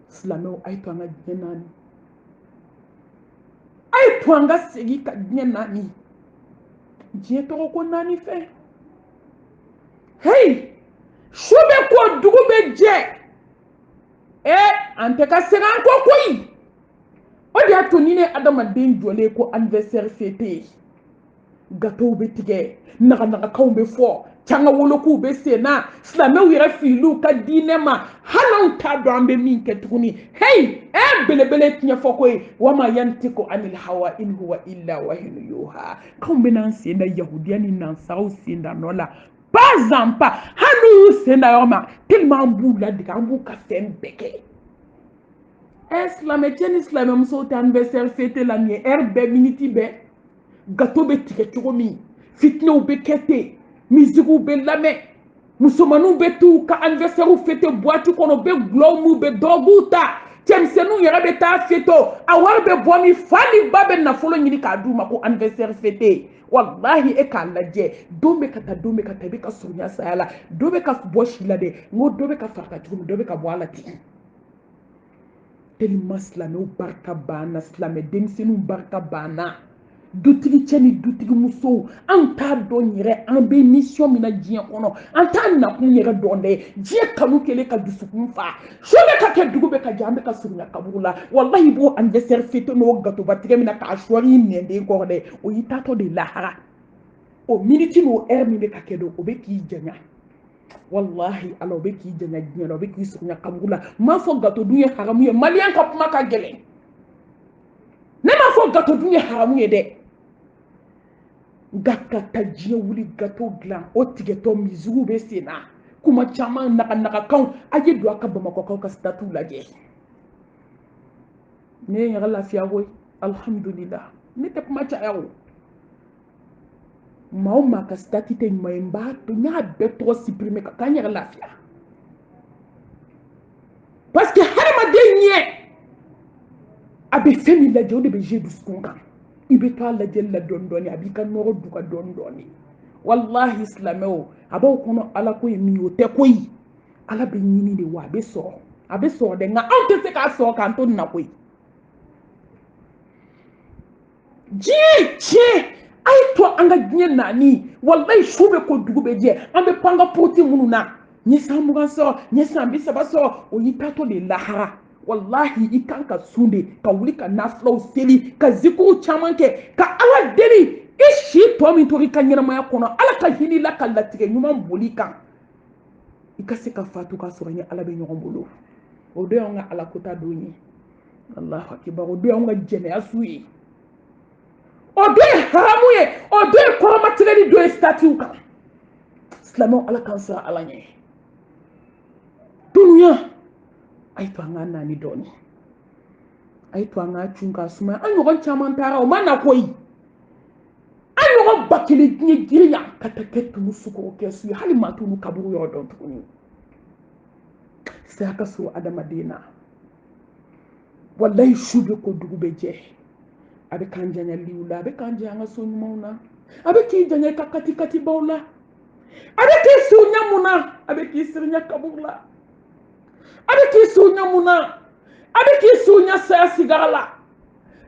silamɛw a ye to an ka diɲɛ naani a ye to an ka segin ka diɲɛ naani diɲɛ tɔgɔ ko naani fɛ hey su bɛ ko dugu bɛ jɛ an tɛ ka segin an kɔ koyi o de y'a to ni ne adamaden jɔlen ko anniversaire fêté gâteau bɛ tigɛ naganagakanw bɛ fɔ canga wolokow bɛ sen na silamɛw yɛrɛ fililiw ka diinɛ ma hali anw t'a dɔn an bɛ min kɛ tuguni hey belebele tiɲɛ fɔ ko ye wa ma yantiku anil hawa in huwa illa wahyun yuha k'anw bɛna an sen da yahudiya ni nansaraw sen da nɔ la pas en pas hali n'u y'u sen da yɔrɔ ma tellement an b'u ladege an b'u ka fɛn bɛɛ kɛ silamɛ cɛ ni silamɛ musow tɛ anniversaire fêté la nin ye heure bɛɛ minute bɛɛ gâteau bɛ tigɛ cogo min fitinɛw bɛ kɛ ten musiquew bɛ lamɛn musomaninw bɛ t'u ka anniversaire fêté boîte kɔnɔ u bɛ gulɔw m'u bɛ dɔgɔw ta cɛmisɛnninw yɛrɛ bɛ taa fêté a wari bɛ bɔ min fa ni ba bɛ nafolo ɲini k'a d'u ma ko anniversaire fêté wallahi e k'a lajɛ don bɛ ka taa don bɛ ka taa i bɛ ka surunya saya la dɔ bɛ ka bɔ si la dɛ n ko dɔ bɛ ka faraka cogo min dɔ bɛ ka bɔ a la ten tellement silamɛw barika banna silamɛ denmisɛnninw barika banna dutigi cɛ ni dutigi musow an t'a dɔn yɛrɛ an bɛ mission min na diɲɛ kɔnɔ an t'a nakun yɛrɛ dɔn dɛ diɲɛ kanu kɛlen ka dusukun fa su bɛ ka kɛ dugu bɛ ka jɛ an bɛ ka surunya kaburu la wallahi i b'o anniversaire fêté n'o gâteau ba tigɛ min na k'a sɔɔri i nɛnden kɔrɔ dɛ o y'i taatɔ de lahara o minute n'o heure min bɛ ka kɛ dɛ o bɛ k'i janya wallahi ala o bɛ k'i janya diɲɛ la o bɛ k'i surunya kaburu la n m'a fɔ gâteau dun ye haramu ye maliyɛn ka kuma ka gɛlɛn ne m'a fɔ gâteau dun ye haramu ye dɛ nka ka taa diɲɛ wuli gâteau dilan o tigɛtɔ misigiw bɛ sen na kuma caman naganagakanw a ye don a ka bamakɔkaw ka statut lajɛ ne ye n yɛrɛ lafiya koyi alhamdulillah ne tɛ kuma caya o maa maa ka statut tɛ ɲuman ye n b'a to n y'a bɛɛ tɔgɔ supprimer ka k'an yɛrɛ lafiya parce que hadamaden ɲɛ a bɛ fɛn min lajɛ o de bɛ jeu dusukun kan i bɛ to a lajɛli la dɔɔni dɔɔni a b'i ka nɔgɔ duga dɔɔni dɔɔni wallahi silamɛw a b'aw kɔnɔ ala ko ye min ye o tɛ koyi ala bɛ ɲini de wa a bɛ sɔrɔ dɛ nka anw tɛ se k'a sɔrɔ k'an to nin na koyi diɲɛ tiɲɛ a ye to an ka diɲɛ naani wallahi su bɛ ko dugu bɛ jɛ an bɛ pan ka poti minnu na n ye san 20 sɔrɔ n ye san 30 sɔrɔ o y'i taatɔ de lahara wallahi i kan ka sun de ka wuli ka nafilaw seli ka zikuru caman kɛ ka ala deli i si tɔ min tora i ka ɲɛnamaya kɔnɔ ala ka hinɛ la ka latigɛ ɲuman boli i kan i ka se ka fatu k'a sɔrɔ ni ala bɛ ɲɔgɔn bolo o don y'anw ka ala kota don ye allahu akibar o don y'anw ka jɛnɛya su ye o don ye haramu ye o don ye kɔrɔmatigɛli don ye statiw kan silamɛw ala k'an sira ala ɲɛ dunuya a ye to an ka naani dɔɔni a ye to an ka cun k'a sumaya an ɲɔgɔn caman taara o ma na koyi an ɲɔgɔn ba kelen diɲɛ giriya ka taa kɛ tunu sukoro kɛsu ye hali maa t'olu kaburu yɔrɔ dɔn tuguni saya ka so adamaden na wallahi su bɛ ko dugu bɛ jɛ a bɛ k'an janya liw la a bɛ k'an janya an ka so ɲumanw na a bɛ k'i janya i ka kati baw la a bɛ k'i surunya mun na a bɛ k'i sirinya kaburu la a bɛ k'i surunya mun na a bɛ k'i surunya saya sigara la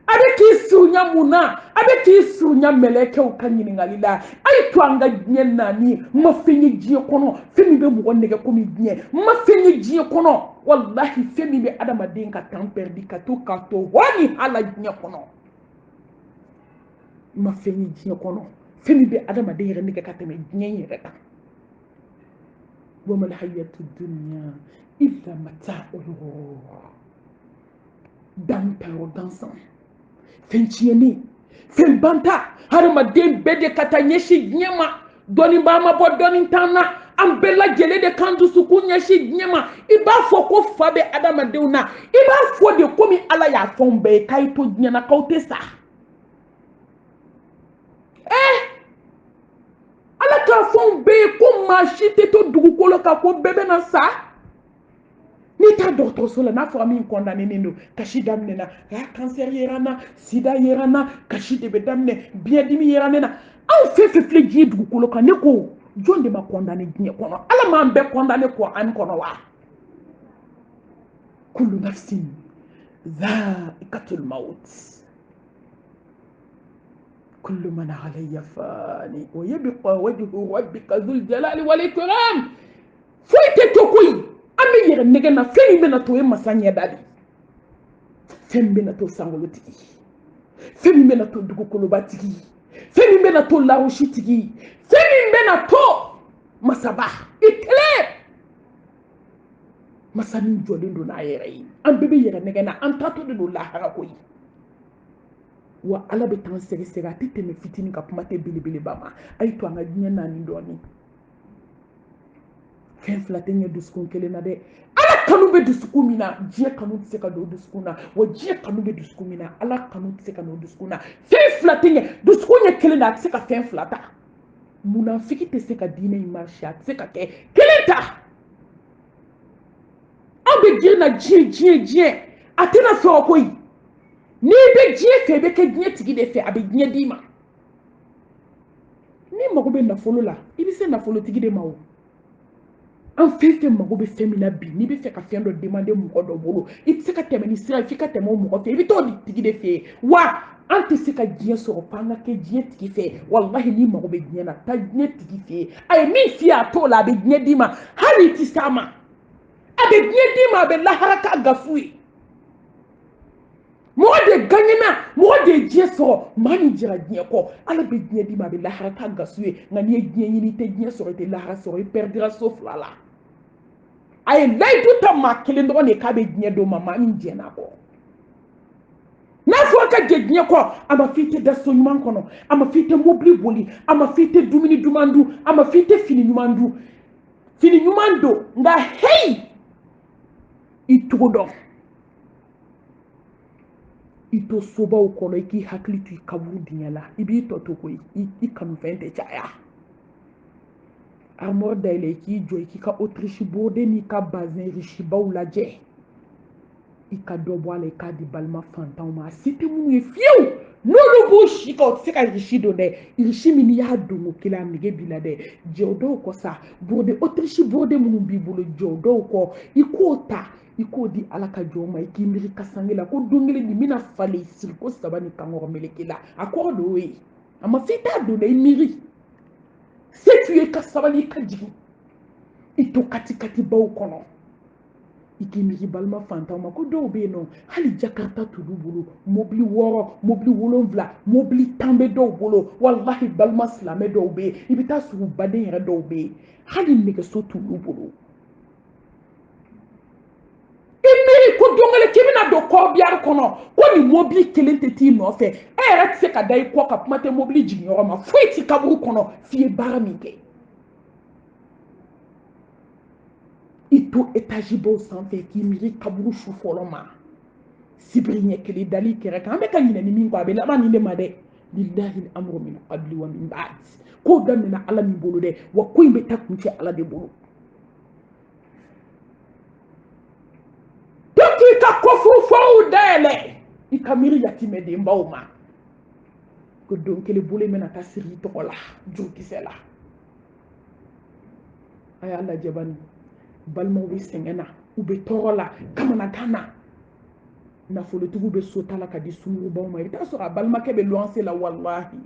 a bɛ k'i surunya mun na a bɛ k'i surunya mɛlɛkɛw ka ɲininkali la a ye to an ka diɲɛ naani n ma fɛn ye diɲɛ kɔnɔ fɛn min bɛ mɔgɔ nɛgɛ komi diɲɛ n ma fɛn ye diɲɛ kɔnɔ wallahi fɛn min bɛ adamaden ka temps perdu ka to wani hala diɲɛ kɔnɔ n ma fɛn ye diɲɛ kɔnɔ fɛn min bɛ adamaden yɛrɛ nɛgɛ ka tɛmɛ diɲɛ yɛrɛ kan wa mal hayatu dunya illa mata'ul ghurur dan tayɔrɔ gansan fɛn tiɲɛni fɛn banta hadamaden bɛɛ de ka taa ɲɛsin diɲɛ ma dɔnnibaa ma bɔ dɔnni t'an na an bɛɛ lajɛlen de kan dusukun ɲɛsin diɲɛ ma i b'a fɔ ko fa bɛ adamadenw na i b'a fɔ de komi ala y'a fɛnw bɛɛ ye k'a ye to diɲɛ na k'aw tɛ sa ala k'a fɛnw bɛɛ ye ko maa si tɛ to dugukolo kan ko bɛɛ bɛna sa n'i taa dɔgɔtɔrɔso la n'a fɔra min kɔndanen don kasi daminɛna kansɛri yera n na sida yera n na kasi de bɛ daminɛ biyɛndimi yera ne na anw fɛn fɛn filɛ diɲɛ dugukolo kan ne ko jɔn de ma kɔndane diɲɛ kɔnɔ ala m'an bɛɛ kɔndane Qur'an kɔnɔ wa kullu nafsin dha'iqatul maut kullu man 'alayha fani wa yabqa wajhu rabbika dhul jalali wal ikram foyi tɛ to koyi an bɛ yɛrɛ nɛgɛ na fɛn min bɛna to o ye masa ɲɛda de fɛn min bɛna to sankolotigi fɛn min bɛna to dugukolobatigi fɛn min bɛna to lawusitigi fɛn min bɛna to masaba i kelen masa min jɔlen don n'a yɛrɛ ye an bɛɛ bɛ yɛrɛ nɛgɛ na an taatɔ de don lahara koyi wa ala bɛ t'an sɛgɛsɛgɛ a tɛ tɛmɛ fitinin ka kuma tɛ belebeleba ma a ye to an ka diɲɛ naani dɔɔni fɛn fila tɛ ɲɛ dusukun kelen na dɛ ala kanu bɛ dusukun min na diɲɛ kanu tɛ se ka don dusukun na wa diɲɛ kanu bɛ dusukun min na ala kanu tɛ se ka don dusukun na fɛn fila tɛ ɲɛ dusukun ɲɛ kelen na a tɛ se ka fɛn fila ta munafiki tɛ se ka diinɛ in marché a tɛ se ka kɛ kelen ta an bɛ diɲɛ na diɲɛ a tɛna sɔrɔ koyi n'i bɛ diɲɛ fɛ i bɛ kɛ diɲɛ tigi de fɛ a bɛ diɲɛ d'i ma n'i mago bɛ nafolo la i bɛ se nafolotigi de ma o an fɛn fɛn mago bɛ fɛn min na bi n'i bɛ fɛ ka fɛn dɔ demander mɔgɔ dɔ bolo i tɛ se ka tɛmɛ ni sira f'i ka tɛmɛ o mɔgɔ fɛ i bɛ t'o tigi de fɛ yen wa an tɛ se ka diɲɛ sɔrɔ f'an ka kɛ diɲɛ tigi fɛ walahi n'i mago bɛ diɲɛ na taa diɲɛ tigi fɛ yen a ye min f'i ye a t'o la a bɛ diɲɛ d'i ma hali i tɛ s'a ma a bɛ diɲɛ d'i ma a bɛ lahara k'a gafu ye mɔgɔ de gagnena mɔgɔ de ye diɲɛ sɔrɔ maa min jɛra diɲɛ kɔ ala bɛ diɲɛ d'i ma a bɛ lahara k'a gafu ye nka n'i ye diɲɛ ɲini i tɛ diɲɛ sɔrɔ i tɛ lahara sɔrɔ i perdira so fila la a ye layidu ta maa kelen dɔrɔn de k'a bɛ diɲɛ d'o ma maa min jɛn'a kɔ n'a fɔra ka jɛ diɲɛ kɔ a ma f'i tɛ da so ɲuman kɔnɔ a ma f'i tɛ mobili boli a ma f'i tɛ dumuni duman dun a ma f'i tɛ fini ɲuman dun fini ɲuman don nka heyi i cogo dɔn ito soba o kono iki hakli tu kaburu dinyala ibi to to ko i kanu fente chaya armor daile ki jo iki ka autriche borde ni ka bazin richi baula je ika dobo ale ka di balma fantan ma site mu e fiu nolu bu shika o sika richi do de richi mini ya dungu kila mige bila de jodo ko sa borde autriche borde mu bi bulu jodo ko ikota iko di alaka joma iki miri kasangela ko dongele ni mina fale sir ko sabani kangoro melekela akodo we ama fita do de miri c'est tu es kasabani kadji ito kati baw kono iki miri balma fantama ko do be no hali jakarta tudu bulu mobli woro mobli wolonvla mobli tambe do bulu wallahi balma slame do be ibita su bade yere do be hali nege so tudu bulu imiri ko dongale kibina do ko biar kono ko ni mobli kelente ti no fe ere tse ka dai ko ka pumate mobli jigno ma fuiti kaburu kono fie baramike ito etaji bo sanfe ki miri kaburu shu foloma sibrinye kele dali kere kan be kan ni min ko be la man ni ma de lillahi al-amru min qabli wa min ba'd ko damina ala mi bolo de wa ko imbe takunti ala de bolo ka kofu fo dele ikamiri yatime de mbawma ko don kele bole mena ta siri to la joki sela ay Allah jabani balma wi sengena ube torola kamana kana na folo tugu be sotala ka di sunu bawma ita so balma ke be luanse la wallahi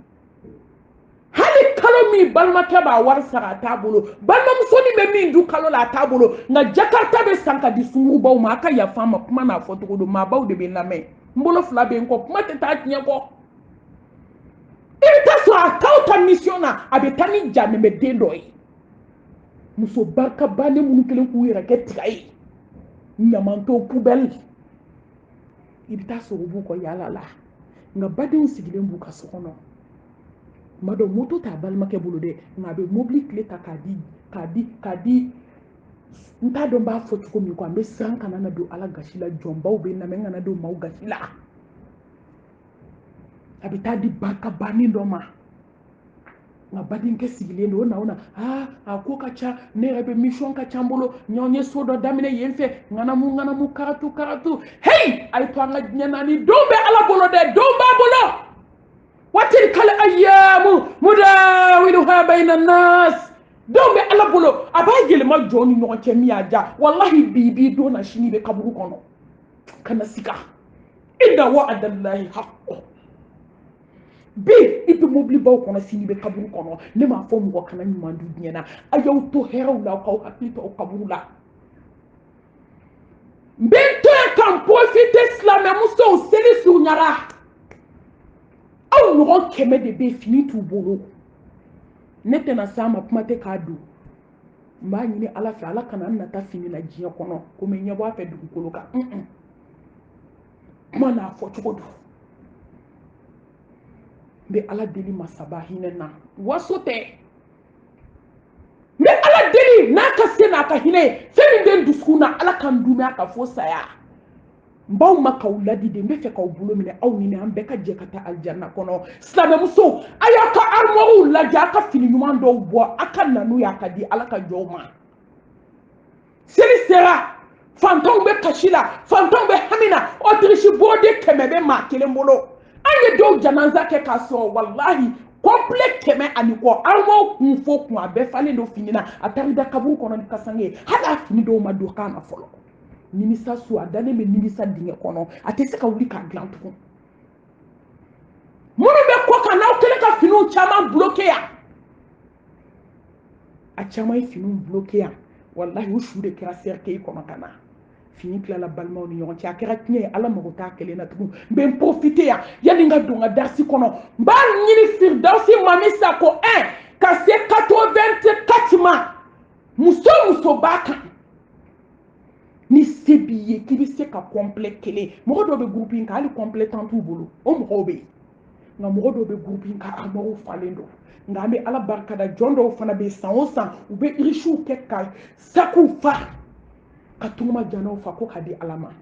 hali kalo mi balma ke ba war sara tabolo balma musoni be min du kalo la tabolo na jakarta be sanka di sunu bawma aka ya fama kuma na foto ko do ma baw de be lame mbolo fla be ko kuma tata tinya ko ita so akauta missiona abetani jame be dendoi muso barka bane munu kelen ku yera ke trai nyamanto poubelle ibita so bu ko yala la nga badin sigilen bu ka sokono mado moto ta balma ke bulu de nga be mobli kleta kadi nta don ba fotu ko mi ko ambe sanka na do ala gashila jomba ube na menga na do mau gashila abita di barka bane do ma nga badin ke sigilen do na ona ko kacha ne rebe mission ka chambolo nyonye sodo damine yemfe ngana mu karatu hey ay to nga nyanani dombe ala bolo de domba bolo وتلك الأيام مداولها بين الناس دوم على بلو أباجي لما جوني نوكي مياجا والله بيبي دونا شيني بكبرو كونو كان سيكا إن وعد الله حق بي إبي موبلي باو كونا سيني بكبرو كونو نما فوم وكنا نمان دو دينا أيو تو هيرو لا وكاو حقيتو أو كبرو لا بنتو كان بوفيت إسلام مستو سيلي سونيارا aw ɲɔgɔn kɛmɛ de bɛ fini t'u bolo ne tɛna s'a ma kuma tɛ k'a don n b'a ɲini ala fɛ ala kana n nata fini la diɲɛ kɔnɔ komi ɲɛ bɔ a fɛ dugukolo kan kuma n'a fɔ cogo don n bɛ ala deli masaba hinɛ na waso tɛ n bɛ ala deli n'a ka se n'a ka hinɛ fɛn min bɛ n dusukun na ala ka n dumuni a ka fo saya mbaw makaw ladi de mbe fe kaw bulo mine aw ni an be ka je kata aljanna kono slame muso aya ka armoru la ja ka fini nyuma do bo aka nanu ya ka di alaka joma seri sera fanton be kashila fanton be hamina autriche bode kemebe ma kele mbolo anye do janaza ke kaso wallahi complet keme aniko armo kunfo kun abe fale do finina atari da kabu kono ni kasange hada fini do ma do kana folo nimisa su adane me nimisa dinge kono atese ka wuli ka glan tukun munu be ko kana o kele ka finu chama bloqué ya a chama finu bloqué ya wallahi o shude kira serke kono kana fini kila la balma ni yon tia kira tinye ala mo ta kele na tukun be profiter ya yani nga do nga darsi kono ba nyini firdausi mamisa ko 1 ka se 84 ma muso baka ni sebiye ki bi se ka complet kele mo do be grouping ka ali complétant tout bolo o mo be nga mo do be grouping ka armo falendo nga me ala barka da jondo fana be san o san u be irishu ke ka saku fa ka tuma jano fa ko ka di alama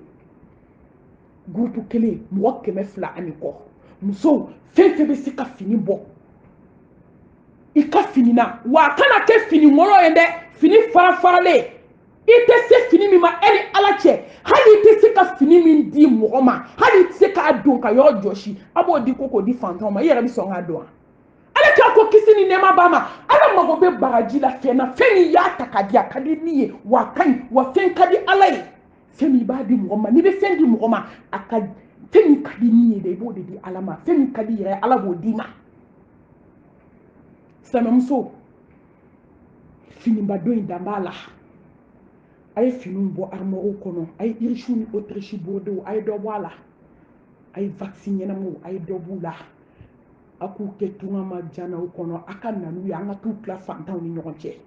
groupe kele mo keme fla ani ko muso fenfe be sika fini bo ika fini na wa kana ke fini ngoro yende fini farale ite se fini mi ma eri alache hali ite se ka fini min di mogoma hali ite se ka adon ka yo joshi abo di koko di fantoma yera bi so ngado ala ka ko kisini nema bama ala mago be baraji la fena feni ya takadi akadi niye wa kan wa fen kadi alai femi ba di mogoma ni be fen di mogoma akadi femi kadi niye de bo de di alama femi kadi yere ala bo dina samamso fini bado indambala ay fini bo armoro kono ay irishu ni autriche bordeaux ay do wala ay vaccine na mo ay do bula aku ke tunga ma jana o kono aka nanu ya nga tu kla fantan ni nyonche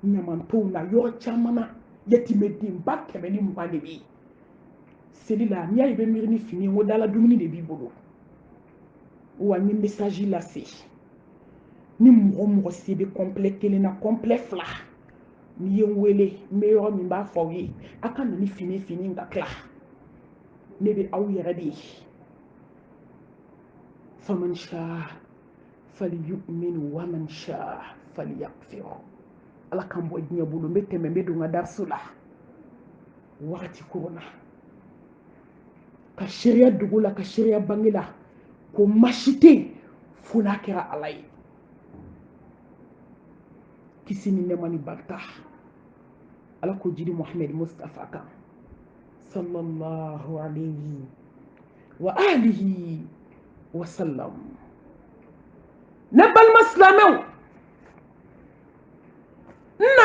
nyamanto na yo chamana yeti medim bakke ni mbade bi selila ni ay be mirni fini ngo dala dumuni de bi bolo wa ni message la se ni mo sebe complet kele na complet fla ni yenwele meyo mi ba fawi aka na ni fini nga kla ne be aw yere di faman sha falyu'min wa man sha falyakfir ala kan bo dinya bulu mete me do nga darsula wakati corona ka sharia dugula ka sharia bangila ko mashite funa kira alai kisini nemani bakta ala ko jidi muhammad mustafa kan sallallahu alayhi wa alihi wa sallam nabal maslamu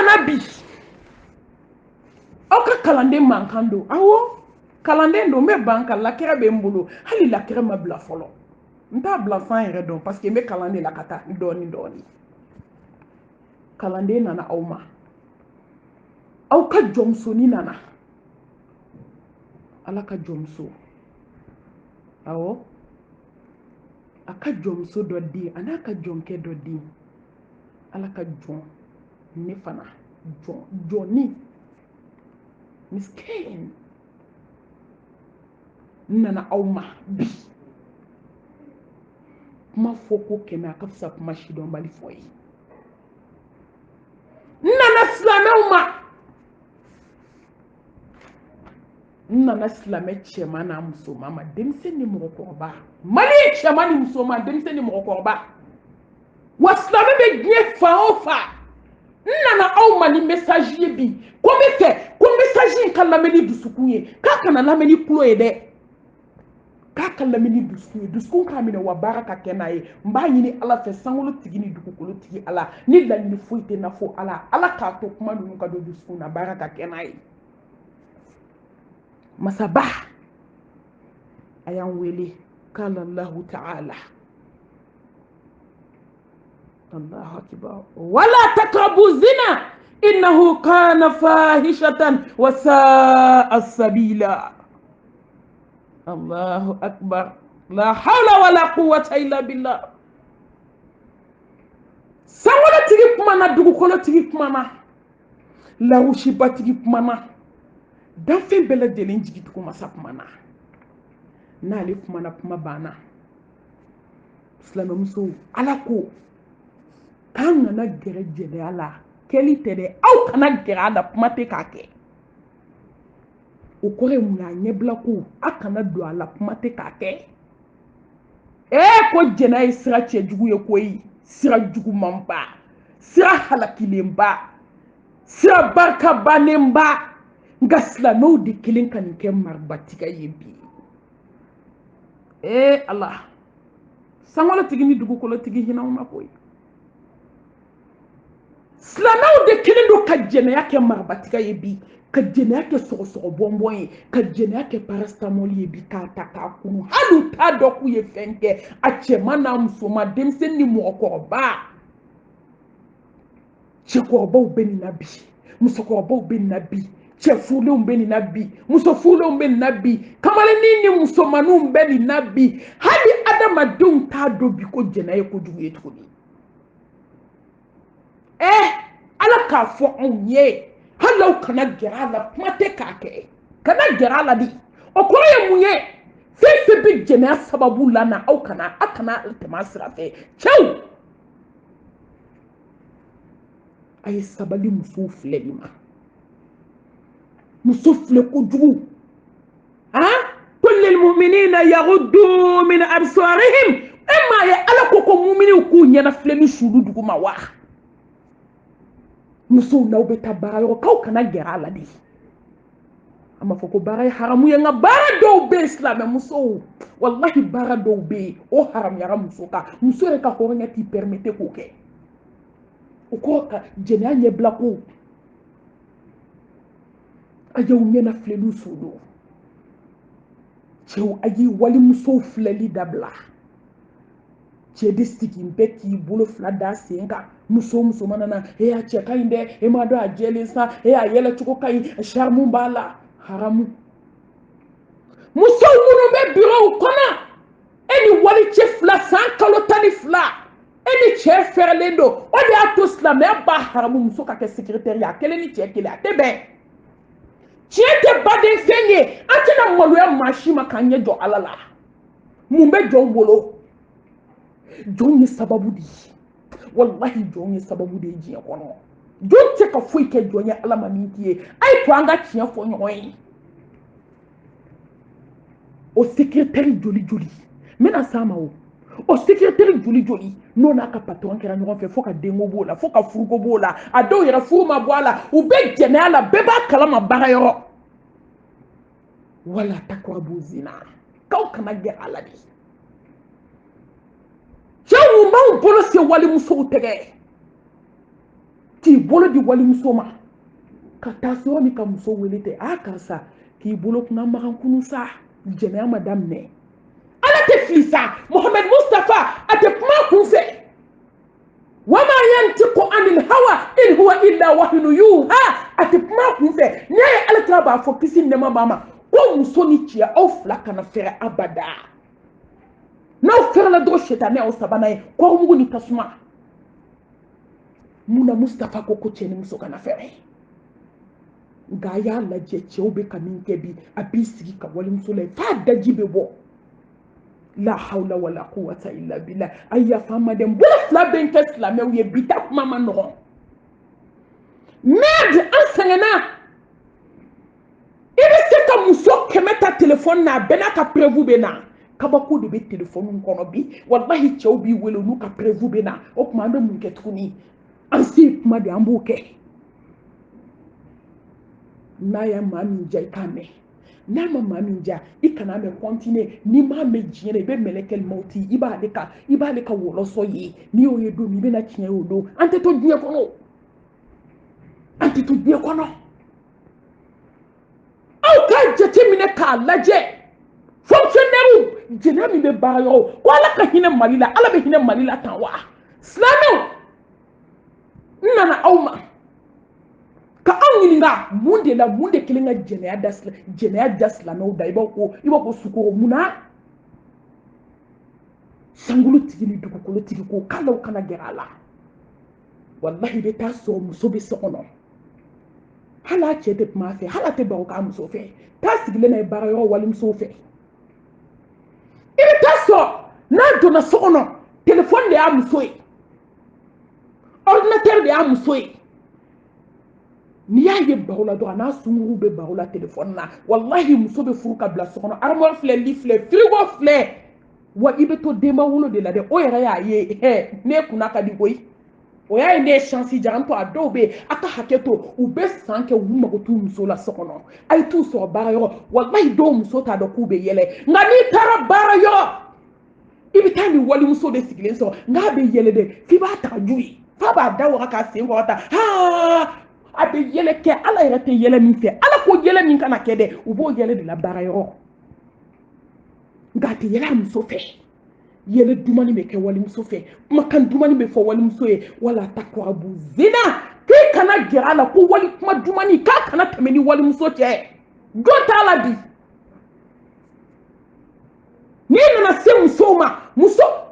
nabi oka kalande mankando awo kalande ndo me banka la kera be mbulu hali la kera mabla folo nta bla fan yere don parce que me kalande la kata doni kalande nana awma aw ka jomso ni nana ala ka jomso awo aka jomso do di anaka jonke do di ala ka jon ne fana joni miskin nana awma bi ma foko kena ka fsa kuma shidon bali foyi nana slame chema na muso mama demse ni mokoroba mali chema ni muso mama demse ni mokoroba waslame be gye fa ofa nana awma ni message bi ko message kan la meni dusukunye ka kana la meni kulo ede ka kan la meni duskun ka mina wa baraka kenaye mba yini ala fe sangolo tigini dukukolo tigi ala ni la ni foite na fo ala ka to kuma nu ka do duskun na baraka kenaye masabah ayan wele kala Allah ta'ala Allahu akbar wala taqrabu zina innahu kana fahishatan wa sa'a sabila Allahu akbar la hawla wala quwwata illa billah sawala tigi kuma na dugukolo tigi kuma na la rushiba tigi kuma na dan fen bela jelen jigi tugu masa kuma na ale kuma na kuma bana islam muso ala ko kan na gere jele ala keli tede au kana gere ala kuma te kake o kore muna nyebla ko akana do ala kuma te kake ko jena isra chejugu ye koyi sira jugu mamba sira halakilemba sira barka banemba ngasla no de kilin kan ke marbatika yebi Allah sangolo tigini dugu kolo tigi hina uma koyi slanaw de kilin do ka jena yake marbatika yebi ka jena yake sogo bonbon ka jena yake paracetamol yebi ka kunu halu ta do ku ye fenke a chema na msoma demsen ni mokorba chekorba ubeni nabi musokorba ubeni nabi chefule umbeni nabi musofule umbeni nabi kamale nini musomanu umbeni nabi hadi adama dum ta do bi ko jena ye ko jugu yetkuni ala ka fo onye halaw kana gerala mate kake kana gerala di okoro ye munye fɛn bɛ jɛnɛya sababu la na aw kana tɛmɛ sira fɛ cɛw a ye sabali musow filɛli ma muso filɛ kojugu كل المؤمنين يغضوا من أبصارهم إما يألا كوكو مؤمنين كون ينفلني شروع دقوما واه muso n'aw bɛ taa baara yɔrɔ k'aw kana gɛrɛ a la de a ma fɔ ko baara ye haramu ye nka baara dɔw bɛ yen silamɛ musow walahi baara dɔw bɛ yen o haramuyara muso kan muso yɛrɛ ka hɔrɔnya t'i permete k'o kɛ o kɔrɔ ka jɛnɛya ɲɛbila ko a y'aw ɲɛnafilɛliw sodon cɛw a y'i walimusow filɛli dabila cɛ de sigi bɛɛ k'i bolo fila da sen kan muso mana na a cɛ ka ɲi dɛ m'a dɔn a jɛlen sa a yɛlɛ cogo ka ɲi charme b'a la haramu musow minnu bɛ bureau kɔnɔ ni wali cɛ fila san kalo 12 ni cɛ fɛrɛlen don o de y'a to silamɛya b'a haramu muso ka kɛ secrétaire ye a kelen ni cɛ kelen a tɛ bɛn tiɲɛ tɛ baden fɛn ye an tɛna maloya maa si ma k'an ɲɛ jɔ ala la mun bɛ jɔn bolo jɔn ye sababu de ye wallahi jɔn ye sababu de ye diɲɛ kɔnɔ jɔn tɛ ka foyi kɛ jɔn ye ala ma min k'i ye a ye to an ka tiɲɛ fɔ ɲɔgɔn ye o secrétaire joli n bɛna s'a ma o secrétaire joli n'o n'a ka patron kɛra ɲɔgɔn fɛ fo ka denko b'o la fo ka furuko b'o la a dɔw yɛrɛ furu ma bɔ a la u bɛ jɛnɛya la bɛɛ b'a kalama baara yɔrɔ wala taqrabu zina k'aw kana gɛrɛ a la de cɛw b'aw bolo se walimusow tɛgɛ k'i bolo di walimuso ma ka taa se yɔrɔ min ka muso wele tɛ karisa k'i bolo kunna magan kunu sa jɛnɛya ma daminɛ ala tɛ fili sa Mohamed Mustafa a tɛ kuma kun fɛ wama yantiqu anil hawa in huwa illa wahyun yuha a tɛ kuma kun fɛ n'i y'a ye ala tila b'a fɔ kisi nɛma b'a ma ko muso ni cɛ aw fila kana fɛrɛ abada n'aw fɛrɛla dɔrɔn shetani aw sabanan ye kɔrɔmugu ni tasuma munna Mustafa ko cɛ ni muso kana fɛrɛ nka a y'a lajɛ cɛw bɛ ka min kɛ bi a b'i sigi ka walimuso la f'a daji bɛ bɔ la hawla wala quwwata illa billah a yafa n ma dɛ n bolo fila bɛ n kɛ silamɛw ye bi ta kuma ma nɔgɔn merde an sɛgɛnna i bɛ se ka muso 100 ta téléphone na a bɛɛ n'a ka preuve bɛ na kabako de bɛ téléphone kɔnɔ bi wallahi cɛw b'i wele olu ka preuve bɛ na o tuma an bɛ mun kɛ tuguni an se kuma de an b'o kɛ n'a ya maa min ja i k'a mɛn n'a ma maa min ja i kana mɛn continuer n'i m'a mɛn diɲɛ na i bɛ mɛlɛkɛl mawuti i b'ale ka wɔlɔsɔ ye n'i y'o ye don min i bɛna tiɲɛ y'o don an tɛ to diɲɛ kɔnɔ aw k'a jateminɛ k'a lajɛ fonctionnaire jɛnɛya min bɛ baara yɔrɔ ko ala ka hinɛ Mali la ala bɛ hinɛ Mali la tan wa silamɛw n nana aw ma ka anw ɲininka mun de kelen ka jɛnɛya da silamɛw da i b'a ko sukoro munna sankolotigi ni dugukolotigi ko k'alaw kana gɛrɛ a la wallahi i bɛ taa sɔrɔ muso bɛ so kɔnɔ hali a cɛ tɛ kuma a fɛ hali a tɛ baro k'a muso fɛ taa sigilen na ye baara yɔrɔ walimusow fɛ i bɛ taa sɔrɔ n'a donna so kɔnɔ téléphone de y'a muso ye ordinateur de y'a muso ye n'i y'a ye baro la dɔrɔn a n'a sunkuruw bɛ baro la téléphone na wallahi muso bɛ furu ka bila so kɔnɔ armoire filɛ lit filɛ frigo filɛ wa i bɛ to denba wolo de la dɛ o yɛrɛ y'a ye ne kunna ka di koyi o y'a ye ne ye chance diya an to a dɔw bɛ yen a ka hakɛ to u bɛ san kɛ u mago t'u muso la so kɔnɔ a ye t'u sɔrɔ baara yɔrɔ wallahi dɔw muso t'a dɔn k'u bɛ yɛlɛ nka n'i taara baara yɔrɔ i bɛ taa ni walimuso de sigilen sɔrɔ n'a bɛ yɛlɛ dɛ f'i b'a ta ju ye f'a b'a da waga k'a sen kɔrɔta a bɛ yɛlɛ kɛ ala yɛrɛ tɛ yɛlɛ min fɛ ala ko yɛlɛ min kana kɛ dɛ u b'o yɛlɛ de la baara yɔrɔ nka a tɛ yɛlɛ a muso fɛ yɛlɛ dumani bɛ kɛ walimuso fɛ kumakan dumani bɛ fɔ walimuso ye wala taqrabu zina k'i kana gɛrɛ a la ko wali kuma dumani k'a kana tɛmɛ ni walimuso cɛ jɔn t'a la bi n'i nana se musow ma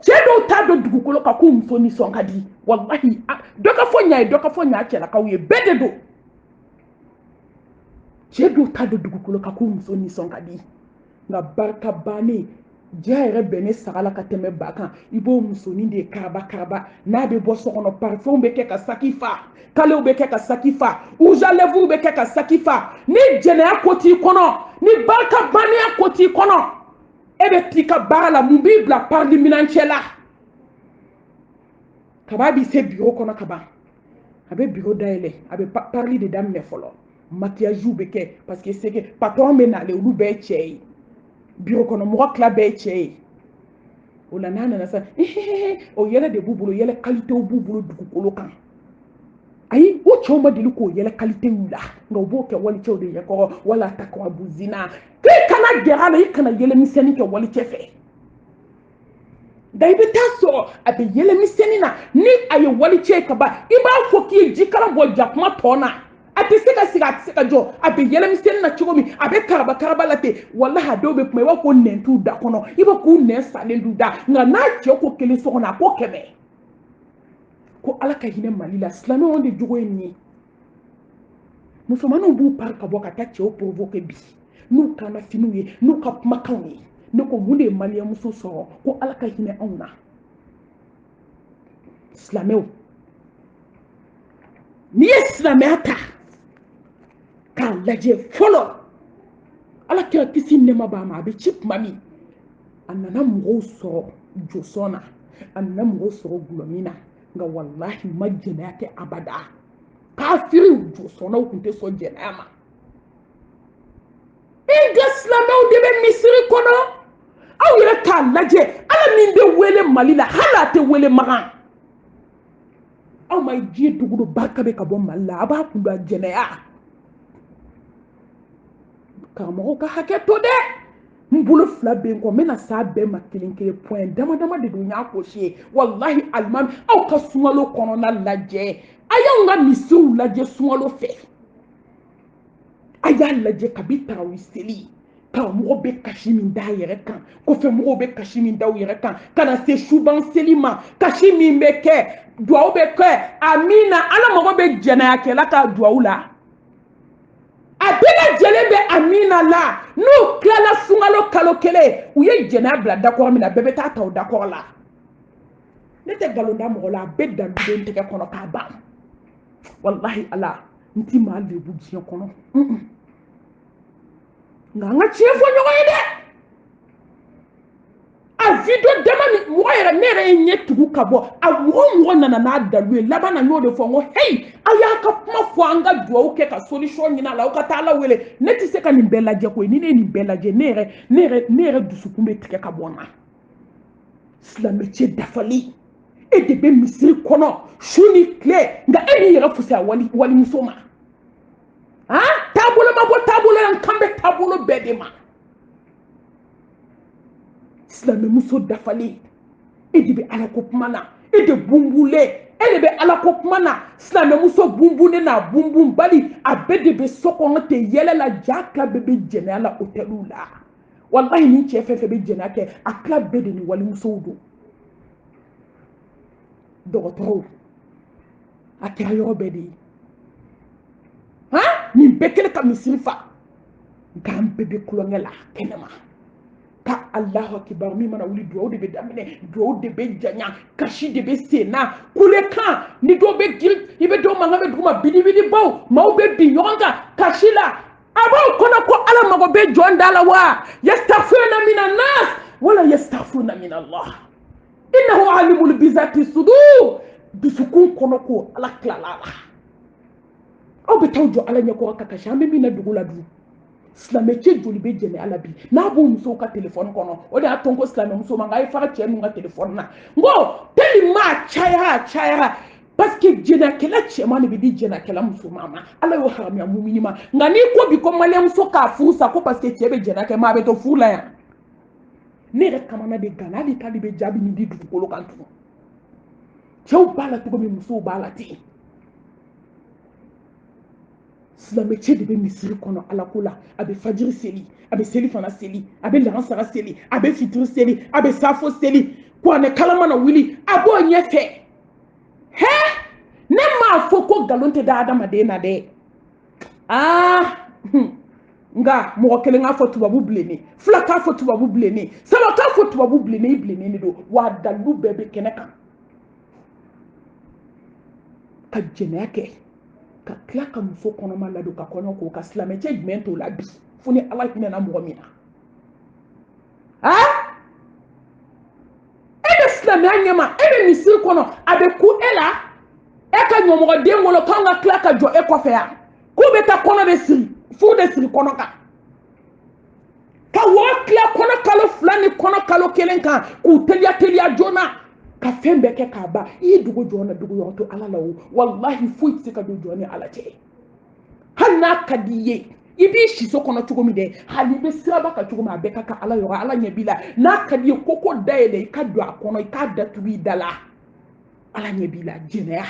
cɛ dɔw t'a dɔn dugukolo kan ko muso nisɔn ka di wallahi dɔ ka fɔ ɲa ye dɔ ka fɔ ɲa cɛlakaw ye bɛɛ de don cɛ dɔw t'a dɔn dugukolo kan ko muso nisɔn ka di nga barka bani jayere bene sagala ka teme bakan ibo musoni de karaba na be bo sokono parfum be ke ka sakifa kale be ke ka sakifa uja levu be ke ka sakifa ni jene akoti kono ni barka bani akoti kono ebe tika barala mubi bla parli minanchela kaba bi se bureau kono kaba abe bureau daele abe parli de dame ne folo maquillage be ke parce que c'est que patron be na le ulu be chei bureau kono mo kla be chei o la nana na sa o yele de bubulo yele qualité o bubulo dugukolo kan ayi o choma de ko yele qualité wula nga bo ke wali chew de yako wala takwa buzina ke kana gera na kana yele miseni ke wali chefe daibe taso abe yele miseni na ni ayi wali che ka ba iba fo ki jikala bo jakuma tona ate seka jo abe yele miseni na chigomi abe karaba late wallahi dobe kuma iba ko nentu da kono iba ko nen salendu da nga na che ko kele so na ko keme ko ala ka hine malila slame on de jogo ni musulmanu bu par ka boka ta che o provoquer bi nu kana finuye nu ka makanwe ne ko munde maliya muso so ko ala ka hine auna slame ni slame ata ka laje folo ala kira kisi nema ba ma be chip mami anana mo so josona anana mo so gulomina nga wallahi majina yake abada kafiri josona ukunte so jenama inga slama de be misiri kono aw yere ka laje ala min be wele malila hala te wele magan aw may ji dugudu barka be ka bo malla aba kunda jenaya kamo ka haketo de mbulu fla be ko mena sa be makilinkele point dama de dunya ko she wallahi alman aw ka sumalo kono na laje aya nga misu laje sumalo fe aya laje kabita wiseli ka mo be kashimi da yere kan ko fe mo be kashimi da yere kan kana se shuban selima kashimi be ke duwa be ke amina ala mo be jena yake la ka duwa la abena jelebe amina la no klala sungalo kalo kele uye jena bla d'accord mina bebe tata o d'accord la nete galonda mo la bedda be nteke kono ka ba wallahi ala nti ma lebu jiyan kono nga chiefo nyogo ide a video dema mo yere nere nyetugu kabo a wo nana na dalu laba na no de fo ngo hey aya ka kuma fo anga duo ke ka solution nyina la o ka tala wele neti se ka ni bella je ko ni ni bella je nere dusukumbe tike ka bona slametier dafali e de be misiri kono shuni clé nga eni yere fo sa wali musoma ha tabulo mabo tabulo en kambe tabulo bedema slame muso dafali edibe ala ko kumana ede bumbule elebe ala ko kumana slame muso bumbune na bumbum bali abede be soko te yele la jaka bebe jene ala hotelula wallahi ni chefe be jene ake akla bede ni wali muso do docteur akira yo bede ha ni bekele ka misrifa gam bebe kulongela kenema ka Allahu akbar mi mana wuli do de be damine do de be janya kashi de be sena kule kan ni do be gil ibe do manga be duma bidi baw maw be bi nyonga kashila aba kono ko ala mago be jonda la wa yastaghfiruna minan nas wala yastaghfiruna min Allah innahu alimul bizati sudur bisukun kono ko ala klala aw be tawjo ala nyako ka kashambe mi na dugula du slame che joli be jene ala bi na bo muso ka telephone kono o da tonko slame muso manga ay fara che nga telephone na ngo teli ma chaya parce que jena kala che mani be di jena kala muso mama ala yo haram ya muminima ngani ko bi ko male muso ka fusa ko parce que che be jena ke ma be to fula ya ne re kamana be gana di tali be jabi ni di du ko lo kantu chew bala to ko mi muso bala ti slame che de be misiri kono ala kula abe fajiri seli abe seli fana seli abe lansara seli abe fitiri seli abe safo seli ko ne kalama na wili abo nyefe he ne ma foko galonte da adama de na de nga mɔgɔ kelen k'a fɔ tubabu bilennen fila k'a fɔ tubabu bilennen saba k'a fɔ tubabu bilennen i bilennen de don wa dalilu bɛɛ bɛ kɛnɛ kan ka jɛnɛya kɛ ka tila ka muso kɔnɔma ladon ka kɔɲɔ k'o ka silamɛcɛ jumɛn t'o la bi fo ni ala hinɛna mɔgɔ min na e bɛ silamɛya ɲɛma e bɛ misiri kɔnɔ a bɛ ku e la e ka ɲɔmɔgɔden wolo k'an ka tila ka jɔ e kɔfɛ yan k'u bɛ taa kɔnɔ de siri f'u de siri kɔnɔ kan ka wɔ tila kɔnɔ kalo 2 ni kɔnɔ kalo 1 kan k'u teliya teliya joona ka fɛn bɛɛ kɛ k'a ban i ye dugu jɔ na dugu yɔrɔ to ala la o walahi foyi tɛ se ka don jɔ ni ala cɛ hali n'a ka di i ye i b'i siso kɔnɔ cogo min dɛ hali i bɛ siraba kan cogo min a bɛɛ ka kan ala yɔrɔ ala ɲɛ b'i la n'a ka di i ye koko dayɛlɛ i ka don a kɔnɔ i k'a datugu i da la ala ɲɛ b'i la jɛnɛya